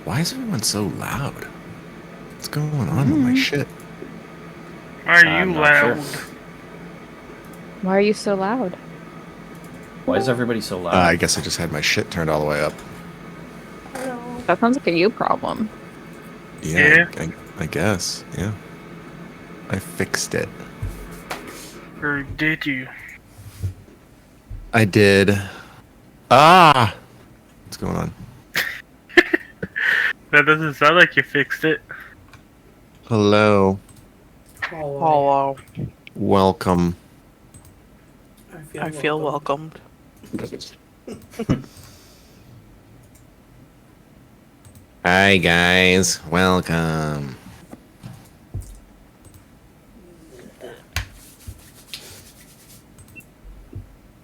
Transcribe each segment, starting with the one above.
Why is everyone so loud? What's going on with my shit? Why are you loud? Sure. Why are you so loud? Why is everybody so loud? I guess I just had my shit turned all the way up. That sounds like a you problem. Yeah. I guess. Yeah. I fixed it. Or did you? I did. Ah! What's going on? That doesn't sound like you fixed it. Hello. Hello. Welcome. I feel welcomed. Hi, guys. Welcome.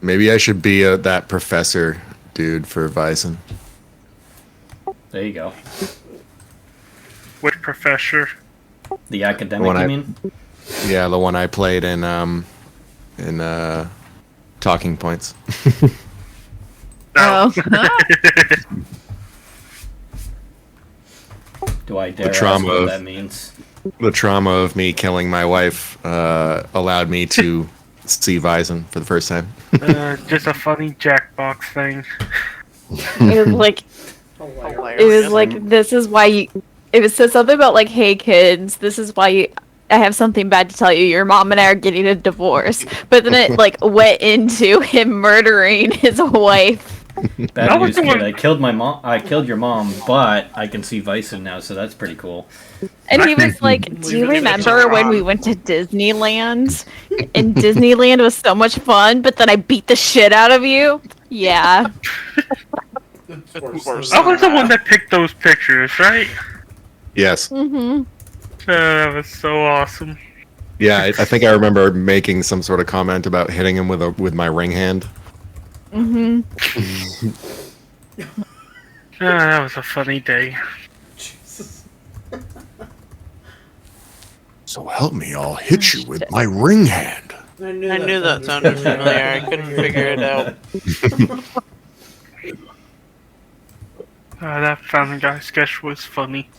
Maybe I should be that professor dude for Bison. There you go. Which professor? The academic, you mean? Yeah, the one I played in Talking Points. No. Do I dare trauma ask what of- that means? The trauma of me killing my wife allowed me to see Bison for the first time. Just a funny Jackbox thing. It was like, this is why you. It said something about like, hey kids, this is why you. I have something bad to tell you. Your mom and I are getting a divorce. But then it like went into him murdering his wife. Bad news, kid. I killed my mom. I killed your mom, but I can see Bison now, so that's pretty cool. And he was like, do you remember when we went to Disneyland? And Disneyland was so much fun, but then I beat the shit out of you? Yeah. I was the one that picked those pictures, right? Yes. Mm-hmm. That was so awesome. Yeah, I think I remember making some sort of comment about hitting him with my ring hand. Mm-hmm. That was a funny day. So help me, I'll hit you with my ring hand. I knew that sounded familiar. I couldn't figure it out. That Family Guy sketch was funny.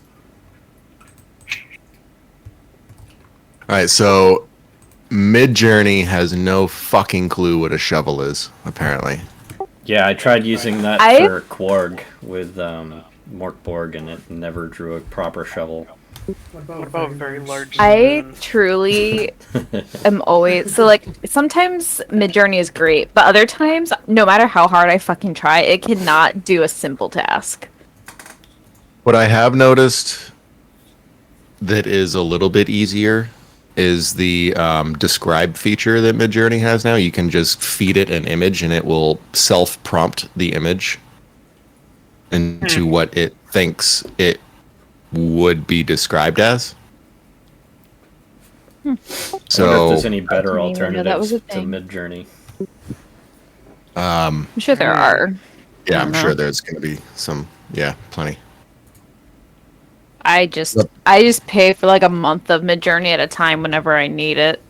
Alright, so Mid-Journey has no fucking clue what a shovel is, apparently. Yeah, I tried using that for Quarg with Morkborg, and it never drew a proper shovel. What about very large? I truly am always so like sometimes Midjourney is great, but other times, no matter how hard I fucking try, it cannot do a simple task. What I have noticed that is a little bit easier is the describe feature that Midjourney has now. You can just feed it an image and it will self-prompt the image into what it thinks it would be described as. I wonder if So there's any better I didn't even know that was alternatives a to thing. Midjourney. I'm sure there are. yeah, I I'm don't sure know. there's going to be some, plenty. I just pay for like a month of Midjourney at a time whenever I need it.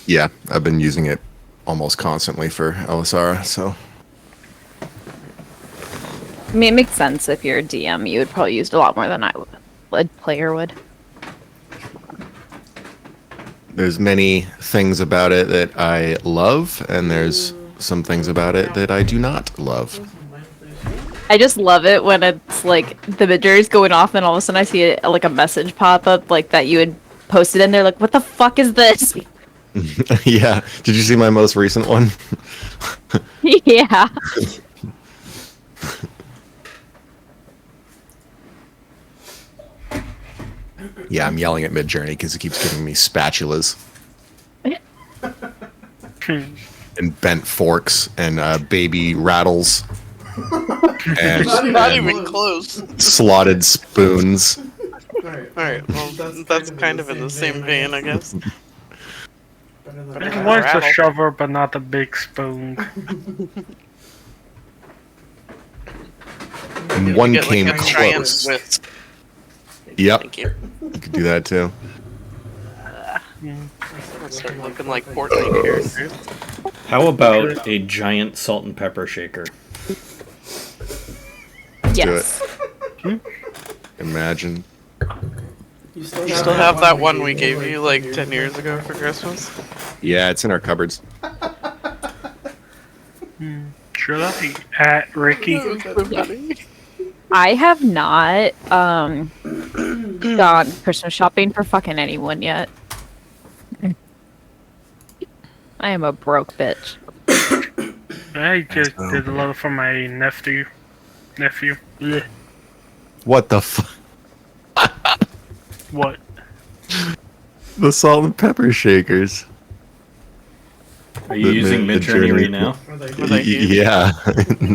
Yeah, I've been using it almost constantly for LSR, so. I mean, it makes sense if you're a DM, you would probably use it a lot more than I would. A player would. There's many things about it that I love, and there's some things about it that I do not love. I just love it when it's like the Midjourney's going off and all of a sudden I see like a message pop up like that you had posted in there like, what the fuck is this? Yeah, did you see my most recent one? Yeah. Yeah, I'm yelling at Midjourney because it keeps giving me spatulas and bent forks and baby rattles and, Not and even close. slotted spoons. Alright, well, that's kind of in the same vein, I guess. It was a shovel, but not a big spoon. And one Get, like, came a giant close. whisk. Yep, Thank you. you could do that too. Let's start looking like Fortnite characters. How about a giant salt and pepper shaker? Yes. Imagine. You still have that one we gave you like 10 years ago for Christmas? Yeah, it's in our cupboards. Should I at Ricky? I have not gone Christmas shopping for fucking anyone yet. I am a broke bitch. I just did a lot for my nephew. Blech. What the fuck? What? The salt and pepper shakers. Are you using Midjourney right now? Were they huge? Yeah.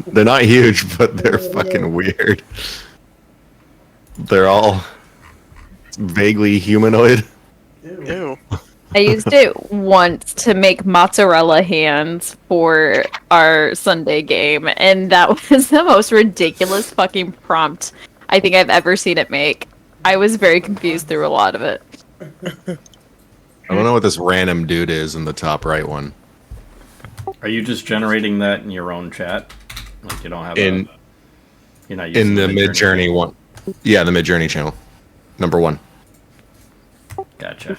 They're not huge, but they're fucking weird. They're all vaguely humanoid. Ew. I used it once to make mozzarella hands for our Sunday game, and that was the most ridiculous fucking prompt I think I've ever seen it make. I was very confused through a lot of it. I don't know what this random dude is in the top right one. Are you just generating that in your own chat? Like you don't have you're not In using the Midjourney one. Yeah, the Midjourney channel. Number 1. Gotcha.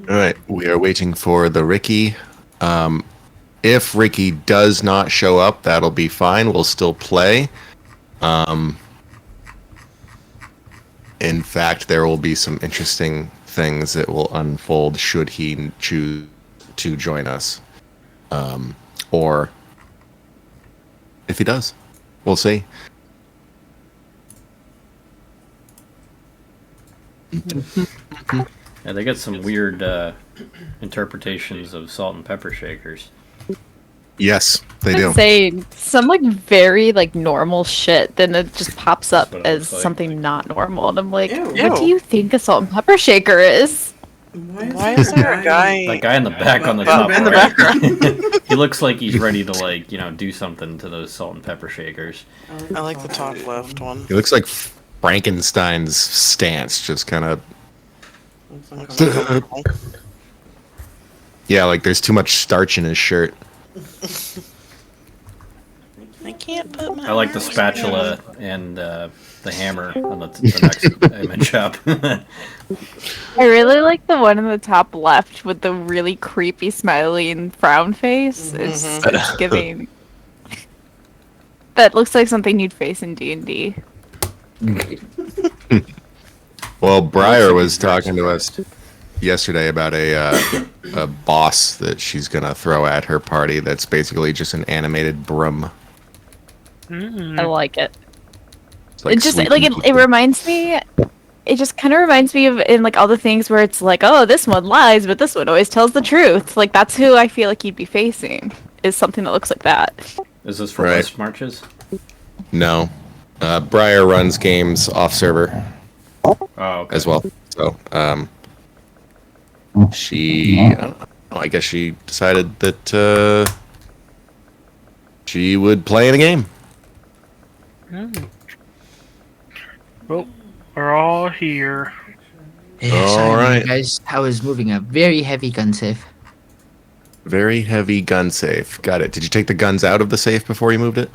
Alright, we are waiting for the Ricky. If Ricky does not show up, that'll be fine. We'll still play. In fact, there will be some interesting things that will unfold should he choose to join us. Or if he does. We'll see. Yeah, they got some weird interpretations of salt and pepper shakers. Yes, they do. I'd say some like very like normal shit, then it just pops up That's what it as looks like. something not normal, and I'm like, Ew. what do you think a salt and pepper shaker is? Why is there a guy? That guy in the back on the But- top in the right. background. He looks like he's ready to like, do something to those salt and pepper shakers. I like the top left one. He looks like Frankenstein's stance, just kind of... Looks uncomfortable. Yeah, like there's too much starch in his shirt. I can't put my I like the arms spatula and the hammer on the next image up. I really like the one in the top left with the really creepy smiling frown face. It's giving. That looks like something you'd face in D&D. Well, Briar was talking to us yesterday about a boss that she's gonna throw at her party. That's basically just an animated broom. I like it. It's It just sweeping like it people. reminds me. It just kind of reminds me of in like all the things where it's like, oh, this one lies, but this one always tells the truth. Like that's who I feel like you'd be facing is something that looks like that. Is this for Right. West Marches? No, Briar runs games off server Oh, okay. as well. So she, I don't know, I guess she decided that she would play in a game. Well, we're all here. Yeah, All sorry, right. guys. I was moving a very heavy gun safe. Very heavy gun safe. Got it. Did you take the guns out of the safe before you moved it?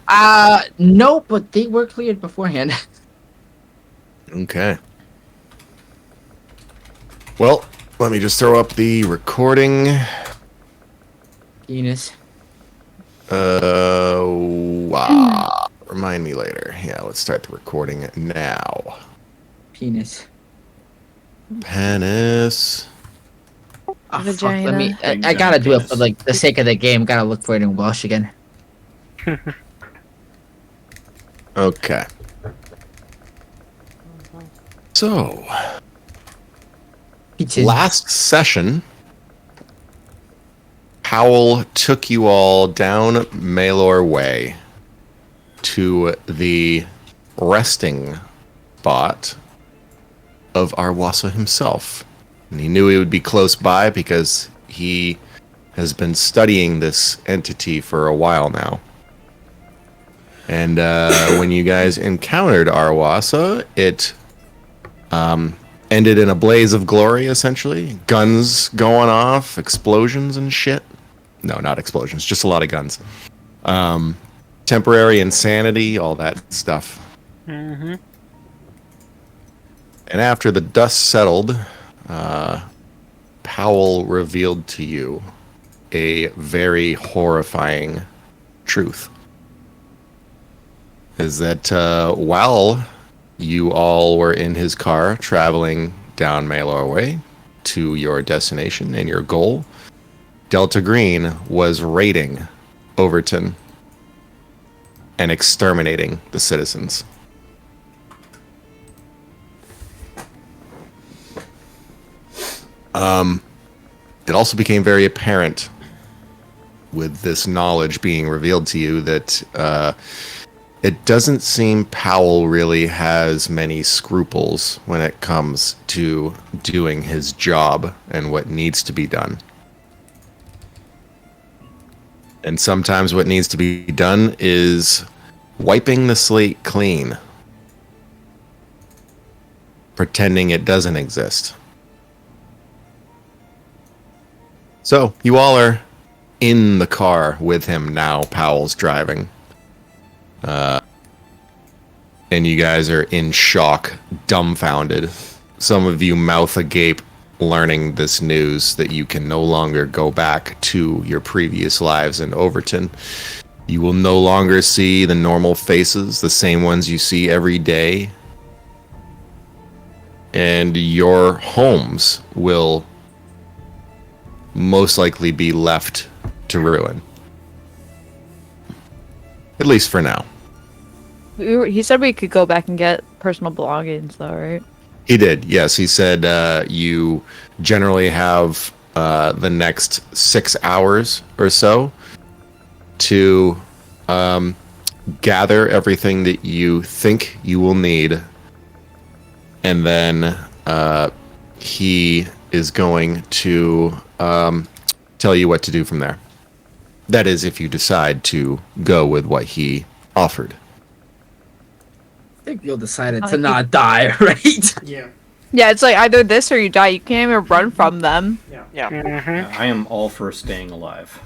No, but they were cleared beforehand. Okay. Well, let me just throw up the recording. Penis. Remind me later. Yeah, let's start the recording now. Penis. Penis. Oh, fuck, Vagina. let me. Big I gotta giant do it penis. for like the sake of the game. Gotta look for it in Welsh again. Okay. So, Peaches. last session, Powell took you all down Malor Way to the resting spot of Arwassa himself. And he knew he would be close by because he has been studying this entity for a while now. And when you guys encountered Arwassa, it ended in a blaze of glory, essentially. Guns going off, explosions and shit. No, not explosions. Just a lot of guns. Temporary insanity, all that stuff. Mm-hmm. And after the dust settled, Powell revealed to you a very horrifying truth. Is that while you all were in his car traveling down Malor Way to your destination and your goal, Delta Green was raiding Overton and exterminating the citizens. It also became very apparent with this knowledge being revealed to you that it doesn't seem Powell really has many scruples when it comes to doing his job and what needs to be done. And sometimes what needs to be done is wiping the slate clean, pretending it doesn't exist. So, you all are in the car with him now. Powell's driving. And you guys are in shock, dumbfounded. Some of you mouth agape, learning this news that you can no longer go back to your previous lives in Overton. You will no longer see the normal faces, the same ones you see every day. And your homes will most likely be left to ruin. At least for now. He said we could go back and get personal belongings, though, right? He did, yes. He said you generally have the next 6 hours or so to gather everything that you think you will need. And then he is going to tell you what to do from there. That is, if you decide to go with what he offered. I think you'll decide to not die, right? Yeah. Yeah, it's like either this or you die. You can't even run from them. Yeah. Yeah. Mm-hmm. I am all for staying alive.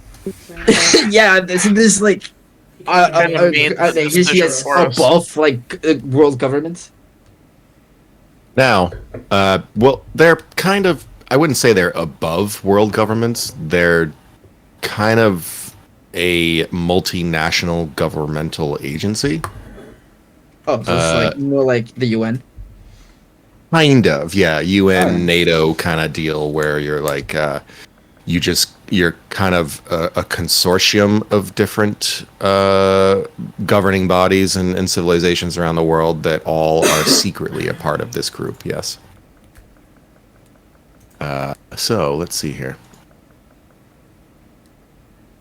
Yeah, this like he is above like world governments. Now, well, they're kind of, I wouldn't say they're above world governments. They're kind of a multinational governmental agency. Oh, so it's like more like the UN. Kind of, yeah. UN, Alright. NATO kind of deal where you're like, you're kind of a consortium of different governing bodies and civilizations around the world that all are secretly a part of this group, yes. So, let's see here.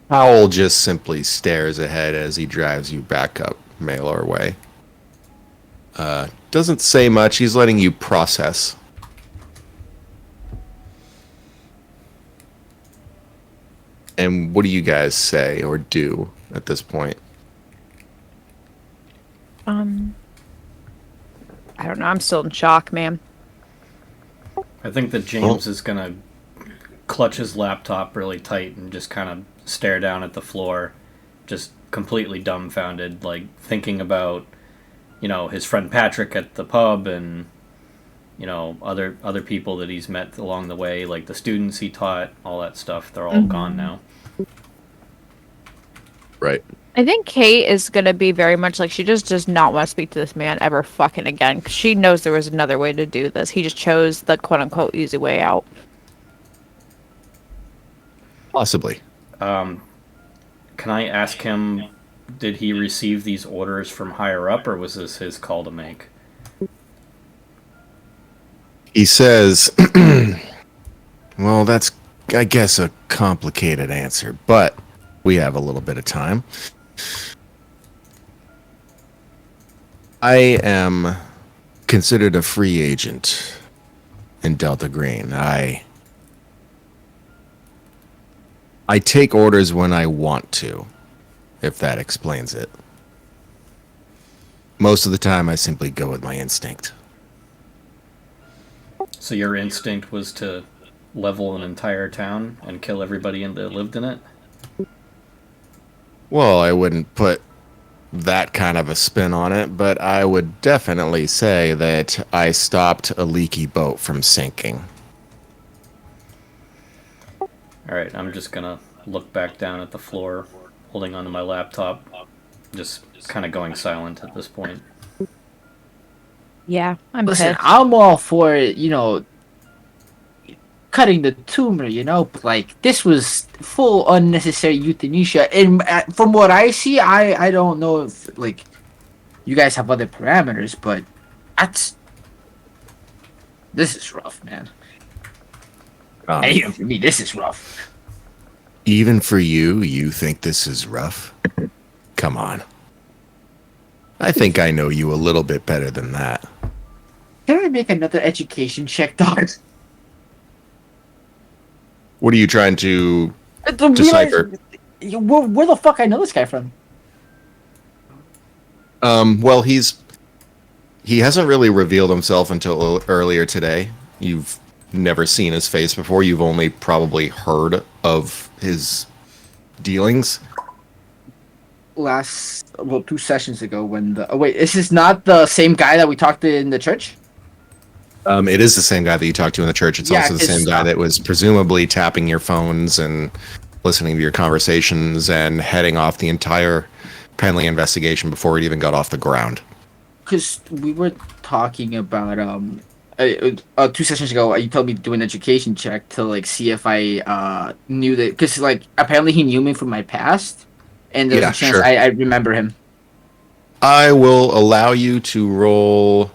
Powell just simply stares ahead as he drives you back up Malor Way. Doesn't say much. He's letting you process. And what do you guys say or do at this point? I don't know. I'm still in shock, man. I think that James is gonna clutch his laptop really tight and just kind of stare down at the floor, just completely dumbfounded, like thinking about, you know, his friend Patrick at the pub and, you know, other people that he's met along the way, like the students he taught, all that stuff. They're all gone now. Right. I think Kate is gonna be very much like she just does not want to speak to this man ever fucking again. 'Cause she knows there was another way to do this. He just chose the quote unquote easy way out. Possibly. Can I ask him, did he receive these orders from higher up, or was this his call to make? He says, well, that's, I guess, a complicated answer, but we have a little bit of time. I am considered a free agent in Delta Green. I take orders when I want to, if that explains it. Most of the time, I simply go with my instinct. So your instinct was to level an entire town and kill everybody that lived in it? Well, I wouldn't put that kind of a spin on it, but I would definitely say that I stopped a leaky boat from sinking. Alright, I'm just gonna look back down at the floor, holding onto my laptop, just kind of going silent at this point. Yeah, I'm Listen, pissed. I'm all for cutting the tumor, but like this was full unnecessary euthanasia. And from what I see, I don't know if like you guys have other parameters, but this is rough, man. And even for me, this is rough. Even for you, you think this is rough? Come on. I think I know you a little bit better than that. Can I make another education check, dog? What are you trying to Realize, decipher? where the fuck I know this guy from? Well, he hasn't really revealed himself until earlier today. You've never seen his face before. You've only probably heard of his dealings. 2 sessions ago when wait, is this not the same guy that we talked to in the church? It is the same guy that you talked to in the church. It's also the same guy that was presumably tapping your phones and listening to your conversations and heading off the entire Penley investigation before it even got off the ground. Because we were talking about 2 sessions ago, you told me to do an education check to like see if I knew that, because like apparently he knew me from my past, and there's a chance sure. I remember him. I will allow you to roll,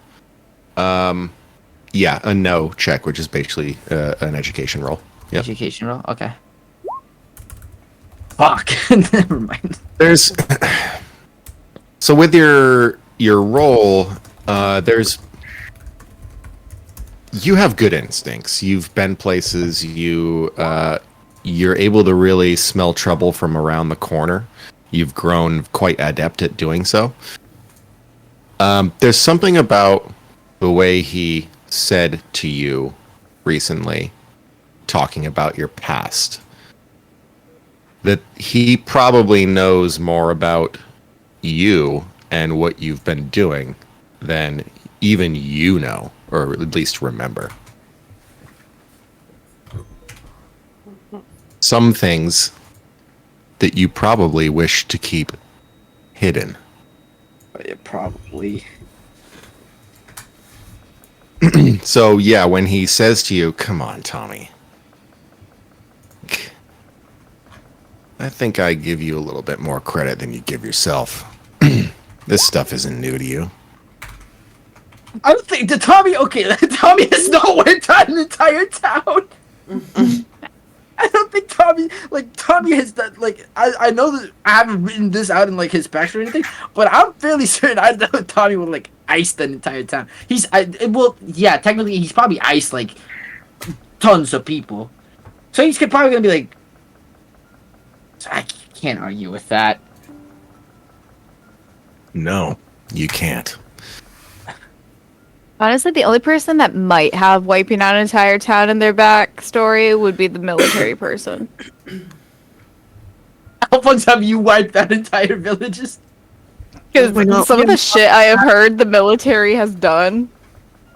a no check, which is basically an education roll. Yep. Education roll, okay. Fuck, never mind. There's so with your role, you have good instincts. You've been places. You're able to really smell trouble from around the corner. You've grown quite adept at doing so. There's something about the way he said to you recently, talking about your past, that he probably knows more about you and what you've been doing than even you know, or at least remember. Some things that you probably wish to keep hidden. Yeah, probably. So yeah, when he says to you, "Come on, Tommy," I think I give you a little bit more credit than you give yourself. This stuff isn't new to you. I don't think Tommy has not went on an entire town. I don't think Tommy has done, like, I know that I haven't written this out in like his backstory or anything, but I'm fairly certain I know Tommy would like ice the entire town. Technically he's probably iced like tons of people, so he's probably gonna be like, I can't argue with that. No, you can't. Honestly, the only person that might have wiping out an entire town in their backstory would be the military person. How once have you wiped that entire villages? Because some of the shit I have heard the military has done.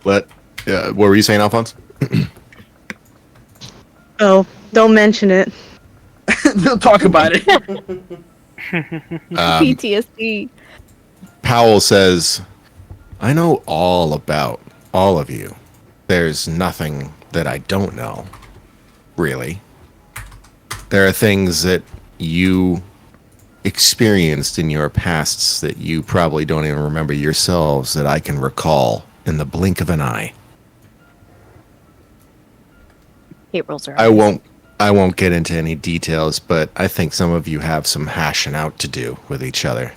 What were you saying, Alphonse? Oh, don't mention it. They'll talk about it. PTSD. Powell says, "I know all about all of you. There's nothing that I don't know, really. There are things that you experienced in your pasts that you probably don't even remember yourselves that I can recall in the blink of an eye. Hate rolls are I won't get into any details, but I think some of you have some hashing out to do with each other.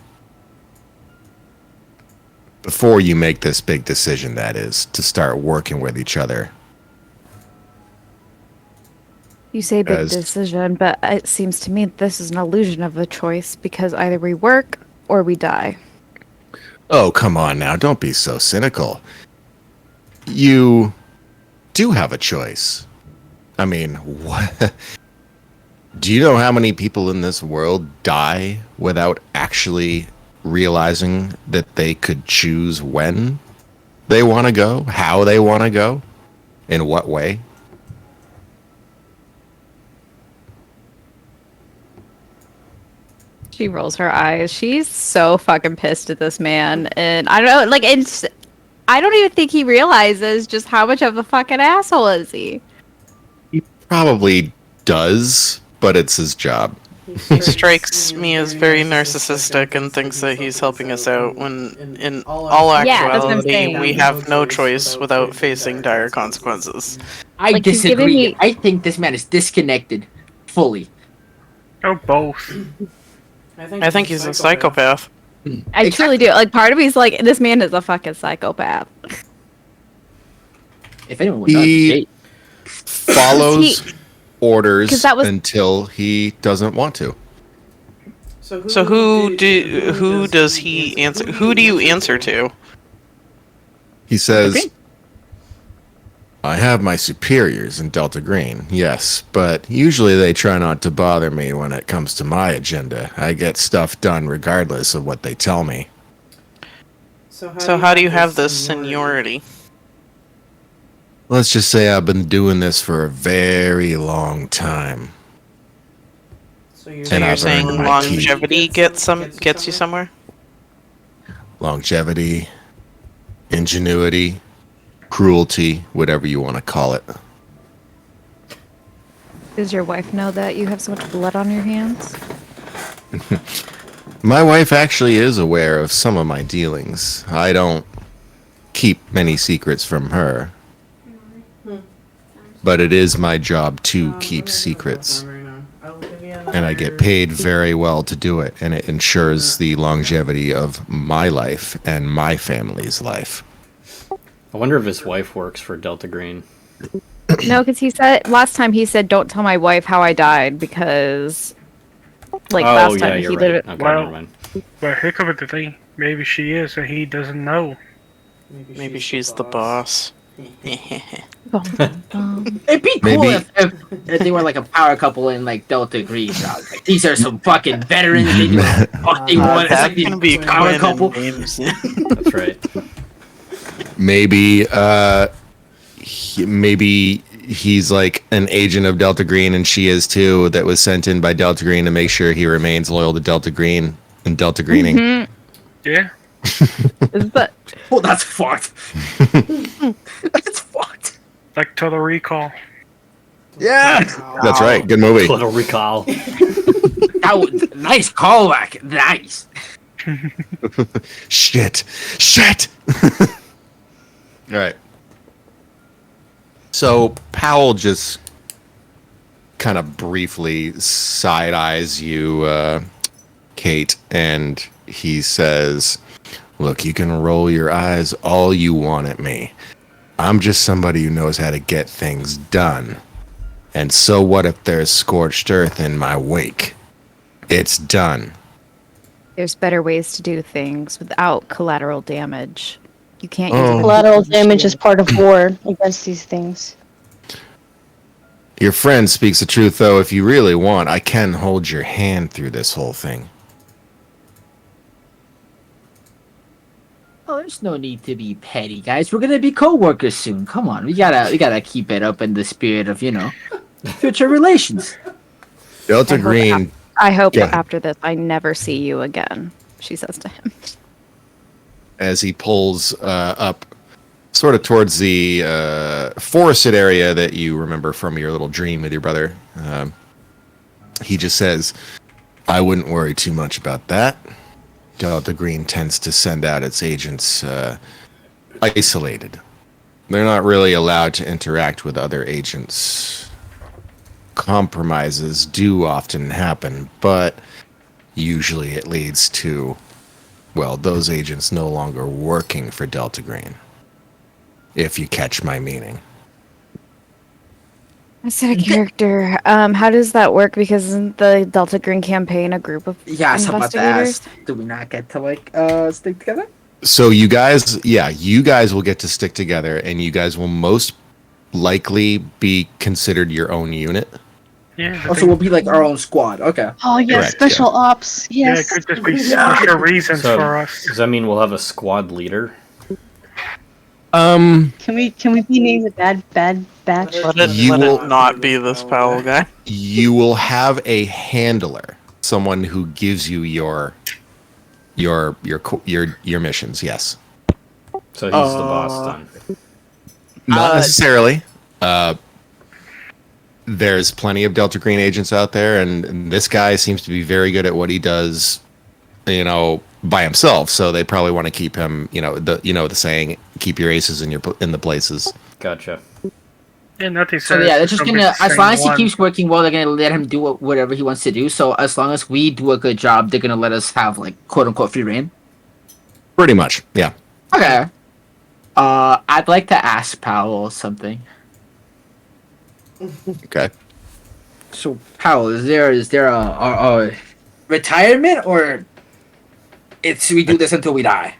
Before you make this big decision, that is, to start working with each other." You say big decision, but it seems to me this is an illusion of a choice because either we work or we die. Oh, come on now. Don't be so cynical. You do have a choice. I mean, what? Do you know how many people in this world die without actually realizing that they could choose when they want to go, how they want to go, in what way? She rolls her eyes. She's so fucking pissed at this man, and I don't know, like I don't even think he realizes just how much of a fucking asshole is he. He probably does, but it's his job. He strikes me as very narcissistic and thinks that he's helping us out when in all Yeah, that's what I'm actuality saying. we have no choice without facing dire consequences. I Like, he's giving disagree. me- I think this man is disconnected fully. Oh, both. I think he's a psychopath. I truly do. Like, part of me's like, this man is a fucking psychopath. If anyone would know, He follows He- orders 'cause that was- until he doesn't want to. So who does he answer? Who do you answer to? He says, I have my superiors in Delta Green, yes, but usually they try not to bother me when it comes to my agenda. I get stuff done regardless of what they tell me. So how do you have this seniority? Let's just say I've been doing this for a very long time. So And you're I've saying earned my longevity gets you somewhere? Longevity, ingenuity, cruelty, whatever you want to call it. Does your wife know that you have so much blood on your hands? My wife actually is aware of some of my dealings. I don't keep many secrets from her. But it is my job to keep secrets. And I get paid very well to do it, and it ensures the longevity of my life and my family's life. I wonder if his wife works for Delta Green. No, because he said last time he said, "Don't tell my wife how I died," because like oh, last yeah, time you're he right. did it. Okay, Well- never mind. But here comes the thing. Maybe she is, and he doesn't know. Maybe she's the boss. It'd be cool Maybe- if they were like a power couple in like Delta Green. Dog. Like, these are some fucking veterans. They do what they want. It's That like these can be power Quinn couple. and James. That's right. Maybe, maybe he's like an agent of Delta Green, and she is too, that was sent in by Delta Green to make sure he remains loyal to Delta Green and Delta Greening. Mhm. Yeah. But Oh, that's fucked. That's fucked. Like Total Recall. Yeah. That's right. Good movie. Total Recall. That was nice callback. Nice. Shit. All right. So Powell just kind of briefly side eyes you, Kate, and he says, "Look, you can roll your eyes all you want at me. I'm just somebody who knows how to get things done. And so what if there's scorched earth in my wake? It's done." there's better ways to do things without collateral damage. You can't use Oh. it. Collateral damage is part of war against these things. Your friend speaks the truth, though. If you really want, I can hold your hand through this whole thing. Oh, there's no need to be petty, guys. We're gonna be co-workers soon. Come on, we gotta keep it up in the spirit of future relations. Delta I hope Green, I hope Go that ahead. after this, I never see you again. She says to him. as he pulls up sort of towards the forested area that you remember from your little dream with your brother, he just says, I wouldn't worry too much about that. Delta Green tends to send out its agents isolated. They're not really allowed to interact with other agents. Compromises do often happen, but usually it leads to, well, those agents no longer working for Delta Green. If you catch my meaning. I said a character. How does that work? Because isn't the Delta Green campaign a group of Yeah, so about to investigators? ask, do we not get to stick together? So you guys will get to stick together, and you guys will most likely be considered your own unit. Yeah. Also, we'll be like our own squad. Okay. Oh yeah, Correct, special ops. Yeah, it Yes. could just be special reasons So for us. does that mean we'll have a squad leader? Can we be named the bad batch? Let it You will- not be this Powell guy. You will have a handler, someone who gives you your missions. Yes, So he's the boss then. not necessarily. There's plenty of Delta Green agents out there, and this guy seems to be very good at what he does. By himself. So they probably want to keep him. The saying, "Keep your aces in the places." Gotcha. Yeah, nothing. So yeah, they're just gonna. As long as he keeps working well, they're gonna let him do whatever he wants to do. So as long as we do a good job, they're gonna let us have like quote unquote free reign. Pretty much, yeah. Okay. I'd like to ask Powell something. Okay. So Powell, is there a retirement or we do this until we die?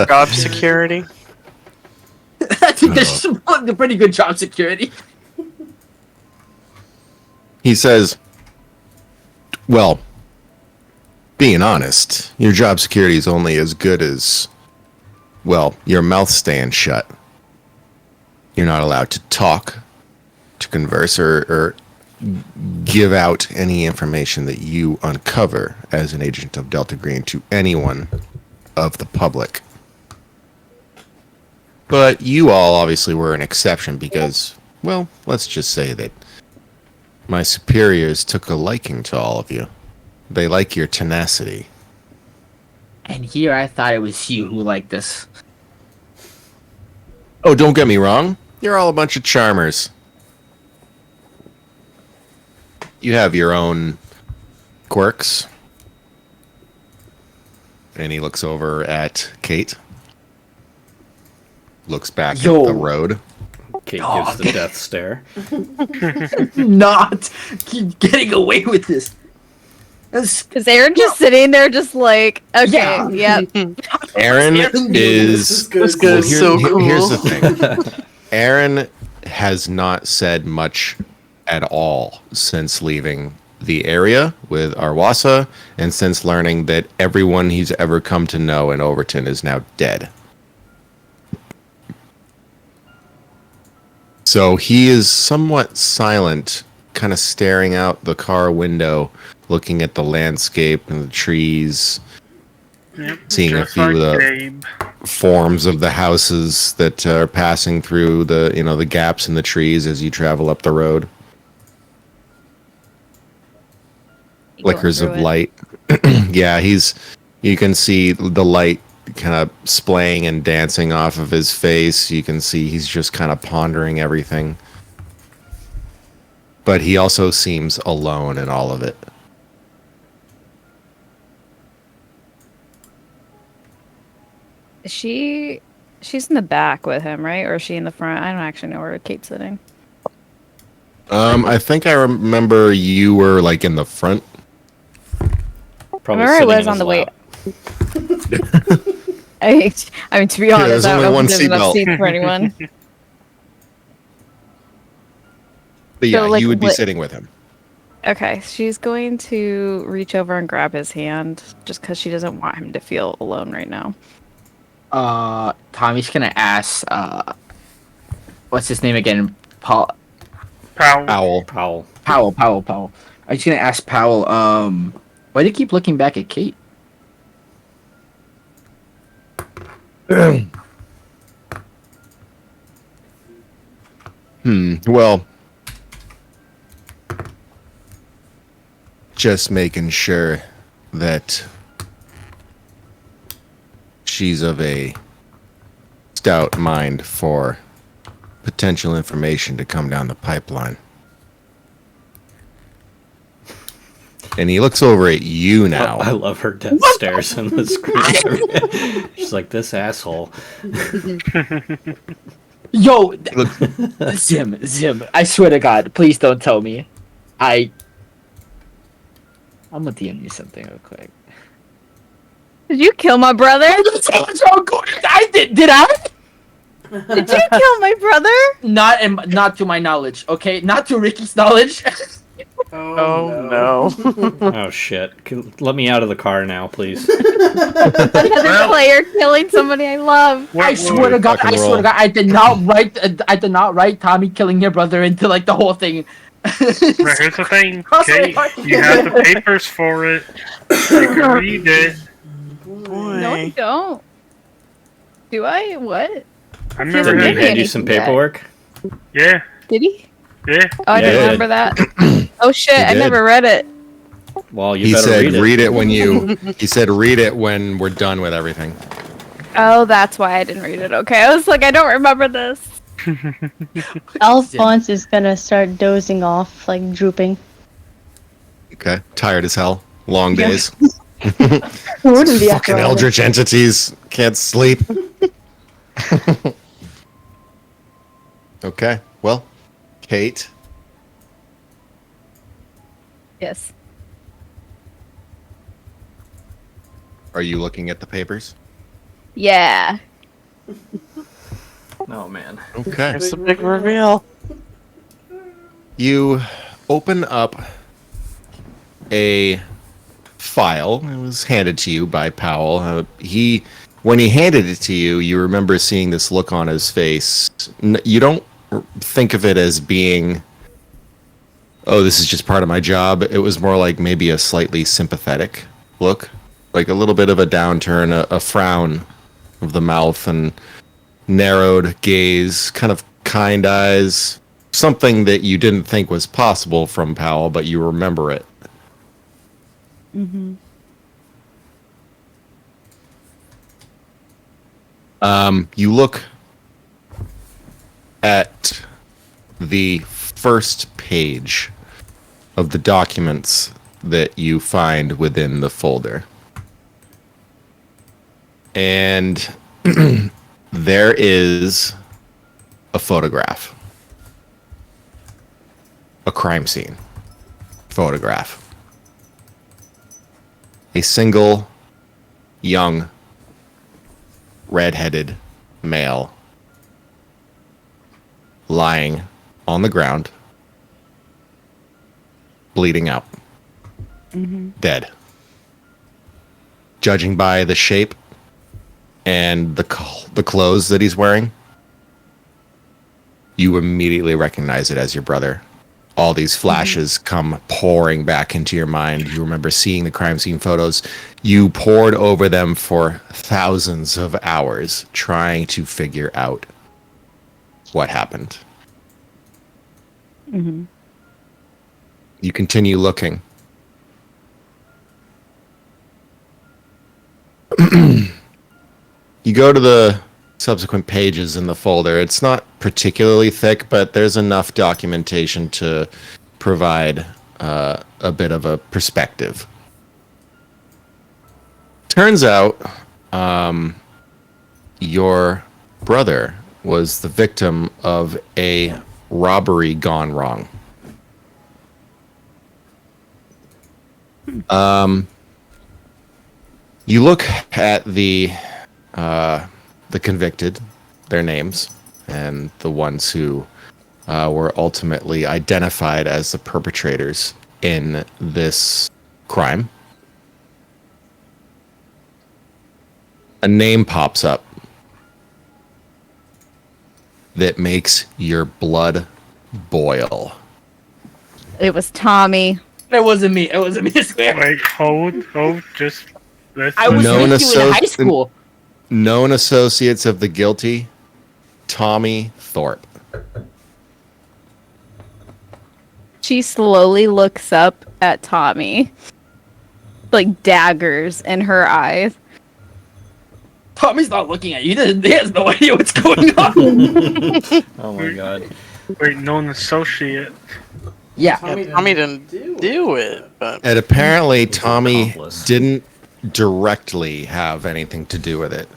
Job security. I think there's a pretty good job security. He says, "Well, being honest, your job security is only as good as, well, your mouth staying shut. You're not allowed to talk, to converse, or give out any information that you uncover as an agent of Delta Green to anyone of the public. But you all obviously were an exception because, well, let's just say that my superiors took a liking to all of you. They like your tenacity." And here I thought it was you who liked this. Oh, don't get me wrong. You're all a bunch of charmers. You have your own quirks. And he looks over at Kate. Looks back at the road. Kate gives the death stare. Not keep getting away with this. Because Aaron just sitting there, just like, okay, yep. Aaron is This guy's so cool. Here's the thing. Aaron has not said much at all since leaving the area with Arwassa and since learning that everyone he's ever come to know in Overton is now dead. So he is somewhat silent, kind of staring out the car window, looking at the landscape and the trees, seeing a few of the forms of the houses that are passing through the gaps in the trees as you travel up the road. Flickers of light. Yeah, you can see the light kind of splaying and dancing off of his face. You can see he's just kind of pondering everything. But he also seems alone in all of it. She's in the back with him, right? Or is she in the front? I don't actually know where Kate's sitting. I think I remember you were like in the front. Probably Where I sitting was in on his the way. lap. I mean, to be honest, there's I don't only know one if there's enough seatbelt. seats for anyone. But yeah, So, like, you would be what- sitting with him. Okay, she's going to reach over and grab his hand just because she doesn't want him to feel alone right now. Tommy's gonna ask, what's his name again? Powell. Powell. Powell. I'm just gonna ask Powell, why do you keep looking back at Kate? Well, just making sure that she's of a stout mind for potential information to come down the pipeline. And he looks over at you now. I love her death stares in the screen. She's like, this asshole. Yo, Zim, I swear to God, please don't tell me. I'm gonna DM you something real quick. Did you kill my brother? I did I? Did you kill my brother? Not to my knowledge. Okay, not to Ricky's knowledge. Oh no. Oh shit! Let me out of the car now, please. Another player killing somebody I love. I swear to God, I did not write Tommy killing your brother into like the whole thing. But here's the thing, Kate. You have the papers for it. You can read it. No, I Boy. don't. Do I? What? I Doesn't remember Did he give me hand you some anything yet. paperwork? Yeah, Did he? yeah. Oh, I Yeah, didn't he remember that. Oh shit! He I did. never read it. Well, you He better said, read it. when you. He said, read it when we're done with everything. Oh, that's why I didn't read it. Okay, I was like, I don't remember this. Alphonse is gonna start dozing off, like drooping. Okay. Tired as hell. Long Yeah. days. Who wouldn't be after Fucking all this? eldritch entities. Can't sleep. Okay. Well, Kate. Yes. Are you looking at the papers? Yeah. Oh man. Okay. There's the big reveal. You open up a file. It was handed to you by Powell. When he handed it to you, you remember seeing this look on his face. You don't think of it as being, oh, this is just part of my job. It was more like maybe a slightly sympathetic look, like a little bit of a downturn, a frown of the mouth, and narrowed gaze, kind of kind eyes. Something that you didn't think was possible from Powell, but you remember it. Mm-hmm. You look at the first page of the documents that you find within the folder. And there is a photograph. A crime scene photograph. A single young red-headed male lying on the ground, bleeding out, dead. Judging by the shape and the clothes that he's wearing, you immediately recognize it as your brother. All these flashes come pouring back into your mind. You remember seeing the crime scene photos. You pored over them for thousands of hours trying to figure out what happened. Mm-hmm. You continue looking. You go to the subsequent pages in the folder. It's not particularly thick, but there's enough documentation to provide a bit of a perspective. Turns out your brother was the victim of a robbery gone wrong. You look at the convicted, their names, and the ones who were ultimately identified as the perpetrators in this crime. A name pops up that makes your blood boil. It was Tommy. It wasn't me. It wasn't me. I swear. Wait, hold, just. I was Known with you in high school. Known associates of the guilty, Tommy Thorpe. She slowly looks up at Tommy, like daggers in her eyes. Tommy's not looking at you. He has no idea what's going on. Oh my god. Wait, known associate. Yeah. Tommy didn't do it, but And apparently Tommy accomplice. didn't directly have anything to do with it.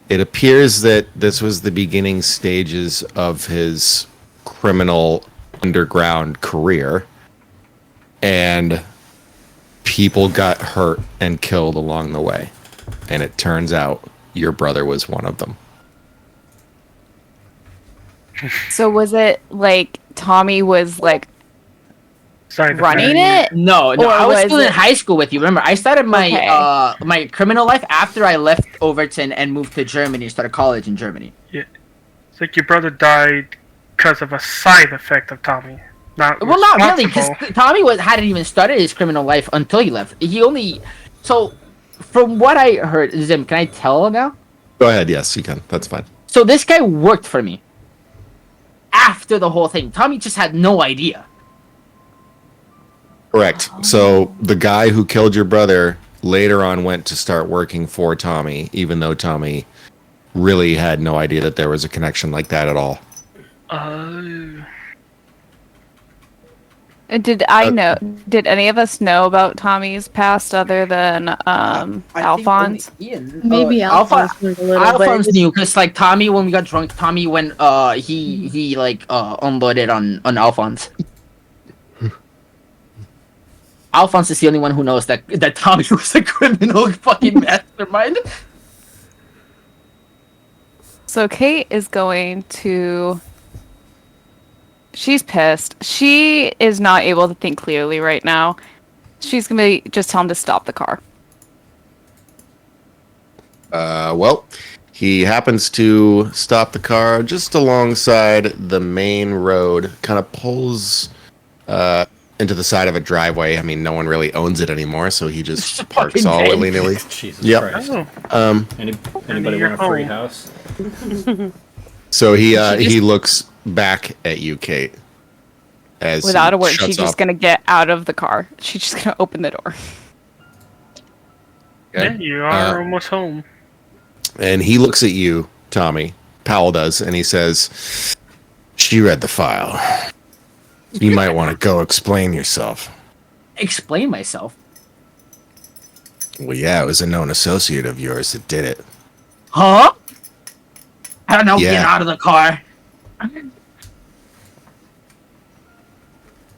It appears that this was the beginning stages of his criminal underground career, and people got hurt and killed along the way. And it turns out your brother was one of them. So was it like Tommy was like Sorry, the running fact- it? No, Or I was was still in it- high school with you. Remember, I started my Okay. my criminal life after I left Overton and moved to Germany. Started college in Germany. It's like your brother died because of a side effect of Tommy. Not Really, because responsible. Tommy hadn't even started his criminal life until he left. So, from what I heard, Zim, can I tell now? Go ahead. Yes, you can. That's fine. So this guy worked for me after the whole thing. Tommy just had no idea. Correct. So the guy who killed your brother later on went to start working for Tommy, even though Tommy really had no idea that there was a connection like that at all. Did I know? Did any of us know about Tommy's past other than Alphonse? Maybe Alphonse was a little, but Alphonse knew because like Tommy, when we got drunk, Tommy went he unloaded on Alphonse. Alphonse is the only one who knows that Tommy was a criminal fucking mastermind. So Kate is going to. She's pissed. She is not able to think clearly right now. She's gonna just tell him to stop the car. Well, he happens to stop the car just alongside the main road, kind of pulls into the side of a driveway. I mean, no one really owns it anymore, so he just parks Fucking all dead. willy-nilly. Jesus Yep. Christ. Oh, Anybody your want a free home. house? So he looks back at you, Kate. As Without he a word, shuts she's just off. gonna get out of the car. She's just gonna open the door. yeah, Okay. you are almost home. And he looks at you, Tommy. Powell does, and he says, "She read the file. You might want to go explain yourself." Explain myself. Well, yeah, it was a known associate of yours that did it. Huh? I don't know. Yeah. Get out of the car.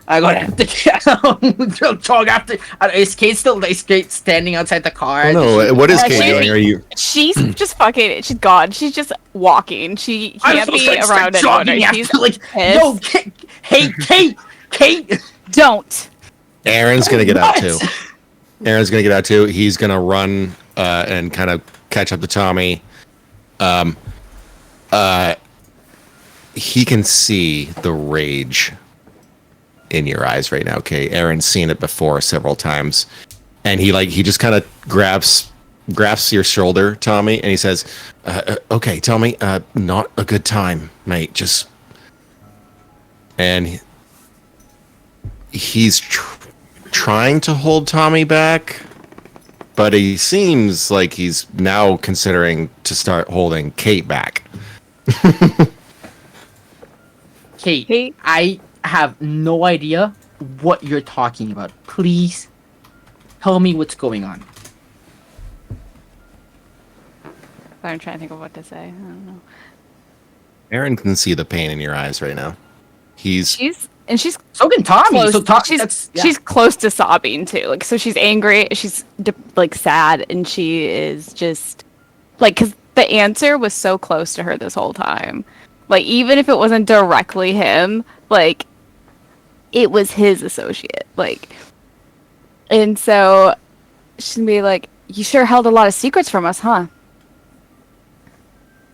I'm gonna have to get out. Talk after. Is Kate standing outside the car? No, what is Yeah, Kate she- doing? Are you? She's just fucking. She's gone. She's just walking. She can't be around anyone. She's like, pissed. yo, Kate. Don't. Aaron's gonna get out What? too. Aaron's gonna get out too. He's gonna run and kind of catch up to Tommy. He can see the rage in your eyes right now. Okay, Aaron's seen it before several times, and he just kind of grabs your shoulder, Tommy, and he says, "Okay, Tommy, not a good time, mate. Just." And he's trying to hold Tommy back, but he seems like he's now considering to start holding Kate back. Kate, I have no idea what you're talking about. Please tell me what's going on. I'm trying to think of what to say. I don't know. Aaron can see the pain in your eyes right now. He's She's So can Tommy. close. So She's close to sobbing too. Like, so she's angry. She's like sad, and she is just like, because the answer was so close to her this whole time. Like, even if it wasn't directly him, like, it was his associate. Like, and so she's gonna be like, "You sure held a lot of secrets from us, huh?"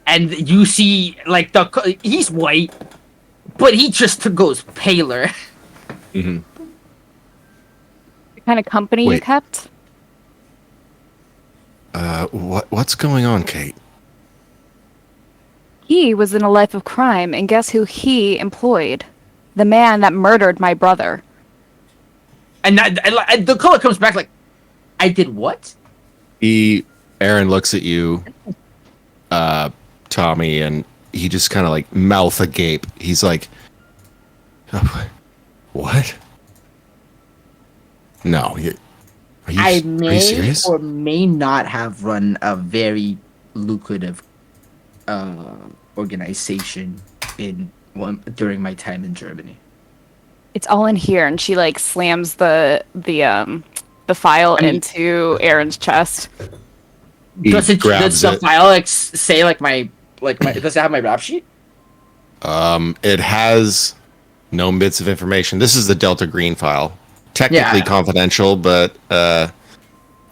And you see, like, he's white, but he just goes paler. Mhm. The kind of company you Wait. kept. what's going on, Kate? He was in a life of crime, and guess who he employed? The man that murdered my brother. And the color comes back like, I did what? Aaron looks at you, Tommy, and he just kind of like mouth agape. He's like, "What? No, are I you may serious?" or may not have run a very lucrative organization during my time in Germany. It's all in here, and she like slams the file into Aaron's chest. He Does grabs the it. file say like my does it have my rap sheet? It has no bits of information. This is the Delta Green file. Technically confidential, but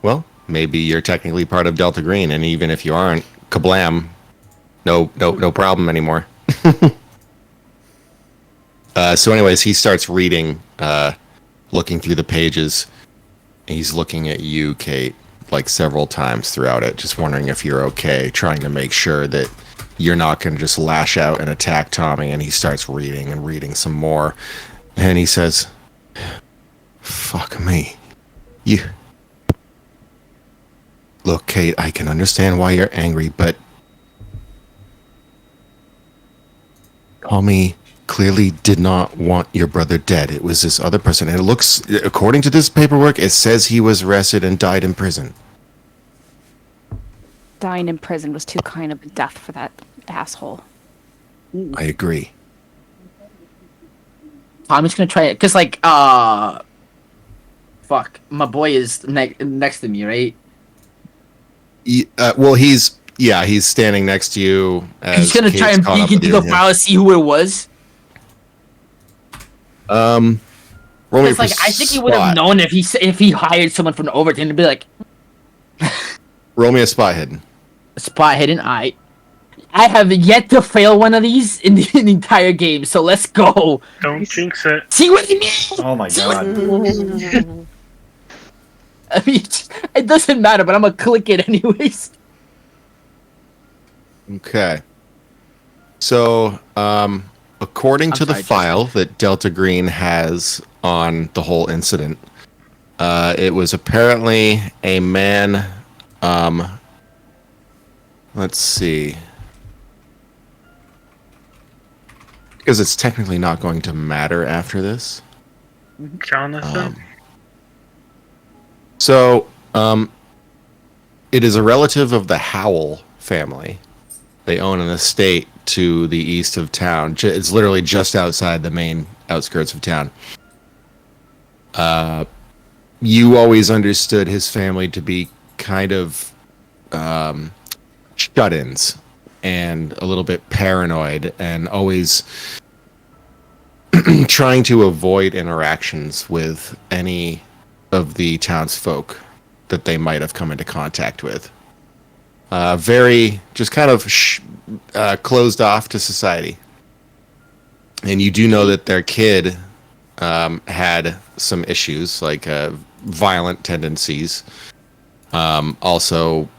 well, maybe you're technically part of Delta Green, and even if you aren't, kablam, no problem anymore. So anyways, he starts reading, looking through the pages. He's looking at you, Kate, like several times throughout it, just wondering if you're okay, trying to make sure that you're not going to just lash out and attack Tommy. And he starts reading and reading some more. And he says, fuck me. You... Look, Kate, I can understand why you're angry, but Tommy clearly did not want your brother dead. It was this other person. And it looks, according to this paperwork, it says he was arrested and died in prison. Dying in prison was too kind of a death for that asshole. I agree. I'm just gonna try it, cause like, fuck, my boy is next to me, right? Well, he's standing next to you. He's gonna try and peek into the file and see who it was. Roll me Because like I think he would have known if he hired someone from Overton to be like. Roll me a spot hidden. Spot hidden. I have yet to fail one of these in the entire game, so let's go. Don't jinx it. See what he means? Oh my god. I mean, it doesn't matter, but I'm gonna click it anyways. Okay. So, according to the file that Delta Green has on the whole incident, it was apparently a man, let's see. Because it's technically not going to matter after this. Jonathan? It is a relative of the Howell family. They own an estate to the east of town. It's literally just outside the main outskirts of town. You always understood his family to be kind of shut-ins and a little bit paranoid and always trying to avoid interactions with any of the townsfolk that they might have come into contact with. Very just kind of closed off to society. And you do know that their kid had some issues, like violent tendencies. Also,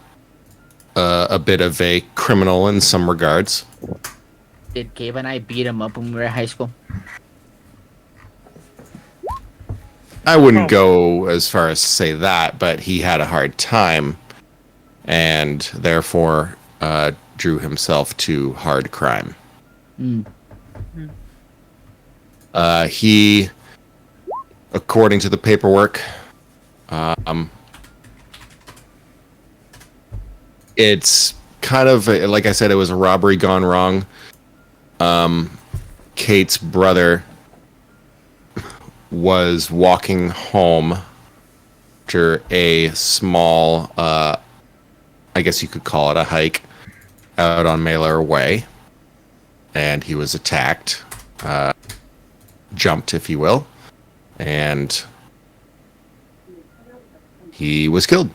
a bit of a criminal in some regards. Did Gabe and I beat him up when we were in high school? I wouldn't go as far as to say that, but he had a hard time and therefore drew himself to hard crime. He, according to the paperwork, it's kind of, like I said, it was a robbery gone wrong. Kate's brother was walking home after a small, I guess you could call it a hike, out on Mailer Way, and he was attacked, jumped, if you will, and he was killed.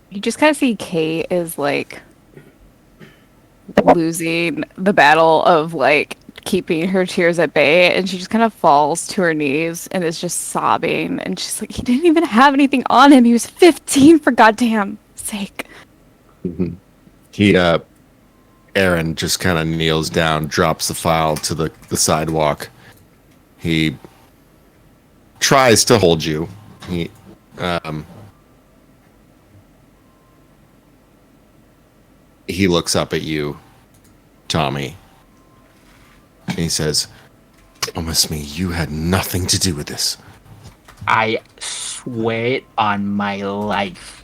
You just kind of see Kate is like losing the battle of like keeping her tears at bay, and she just kind of falls to her knees and is just sobbing, and she's like, he didn't even have anything on him, he was 15, for goddamn sake. He Aaron just kind of kneels down, drops the file to the sidewalk. He tries to hold you. He looks up at you, Tommy, and he says, promise me you had nothing to do with this. I swear it on my life.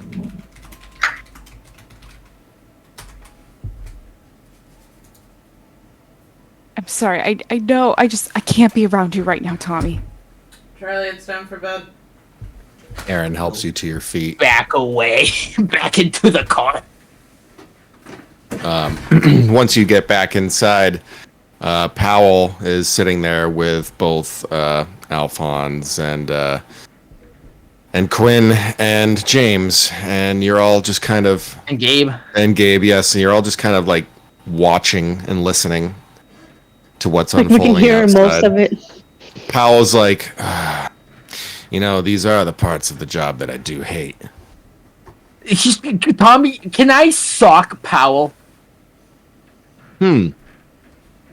I'm sorry, I know, I can't be around you right now, Tommy. Charlie, it's time for bed. Aaron helps you to your feet. Back away. Back into the car. Once you get back inside, Powell is sitting there with both Alphonse and Quinn and James, and you're all just kind of... And Gabe. And Gabe, yes. And you're all just kind of like watching and listening to what's Like we unfolding can hear outside. most of it. Powell's like, these are the parts of the job that I do hate. Tommy, can I sock Powell?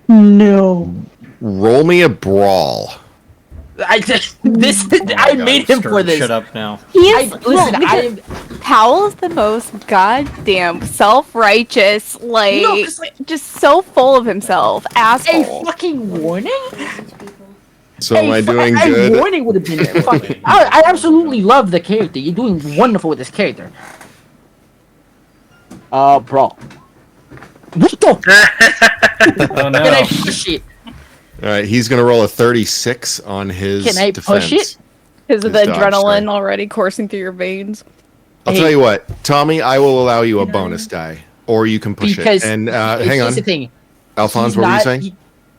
No. Roll me a brawl. I made him for this. Shut up now. He is. Powell's the most goddamn self-righteous, just so full of himself, asshole. A fucking warning? So am I doing good? A warning would have been fucking. I absolutely love the character. You're doing wonderful with this character. Brawl. What the? Oh no. Can I push it? All right, he's going to roll a 36 on his Can I defense. push it? Because of His the dodge, adrenaline sorry. already coursing through your veins. I'll tell you what, Tommy, I will allow you a bonus die, or you can push Because it. And hang here's on, the thing. Alphonse, He's what were you not- saying? he-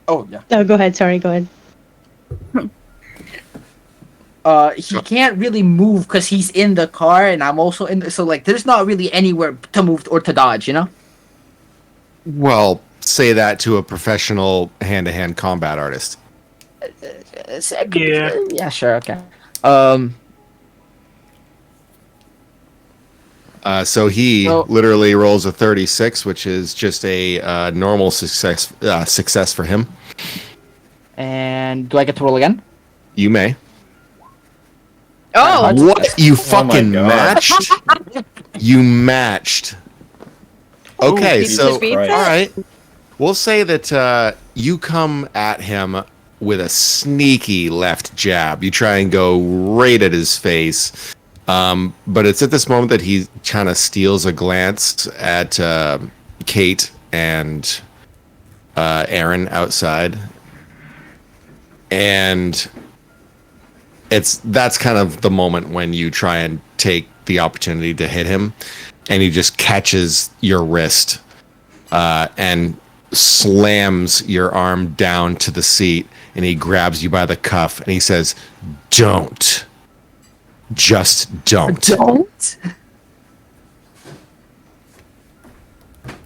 oh yeah. Oh, go ahead. Sorry, go ahead. He can't really move because he's in the car, and I'm also in. So there's not really anywhere to move or to dodge. You know. Well, say that to a professional hand-to-hand combat artist. Yeah. Yeah. Sure. Okay. So he So- literally rolls a 36, which is just a normal success for him. And do I get to roll again? You may. Oh, What? You fucking God. matched? You matched. Okay, Jesus so Christ. all right. We'll say that you come at him with a sneaky left jab. You try and go right at his face. But it's at this moment that he kind of steals a glance at Kate and Aaron outside. And that's kind of the moment when you try and take the opportunity to hit him, and he just catches your wrist and slams your arm down to the seat, and he grabs you by the cuff and he says, "Don't. Just don't." Don't.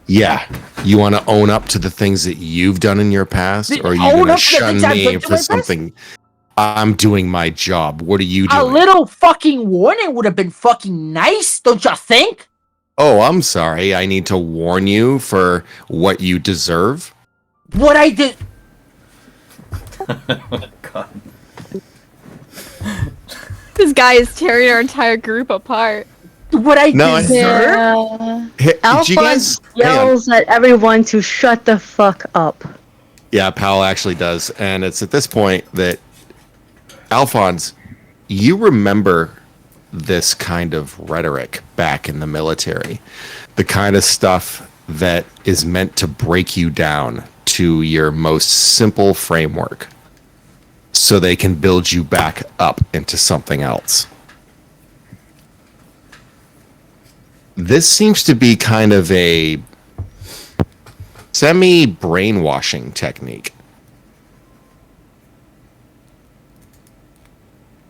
Yeah. You want to own up to the things that you've done in your past, or are you Own going to up to the shun things I've me done to for my past? something? I'm doing my job. What are you A doing? little fucking warning would have been fucking nice, don't you think? Oh, I'm sorry. I need to warn you for what you deserve. What I did. God. this guy is tearing our entire group apart. What I No, I- deserve. Yeah. Hey, did you Alphonse guys? Hang on. yells at everyone to shut the fuck up. Yeah, Powell actually does. And it's at this point that, Alphonse, you remember this kind of rhetoric back in the military. The kind of stuff that is meant to break you down to your most simple framework so they can build you back up into something else. This seems to be kind of a semi-brainwashing technique.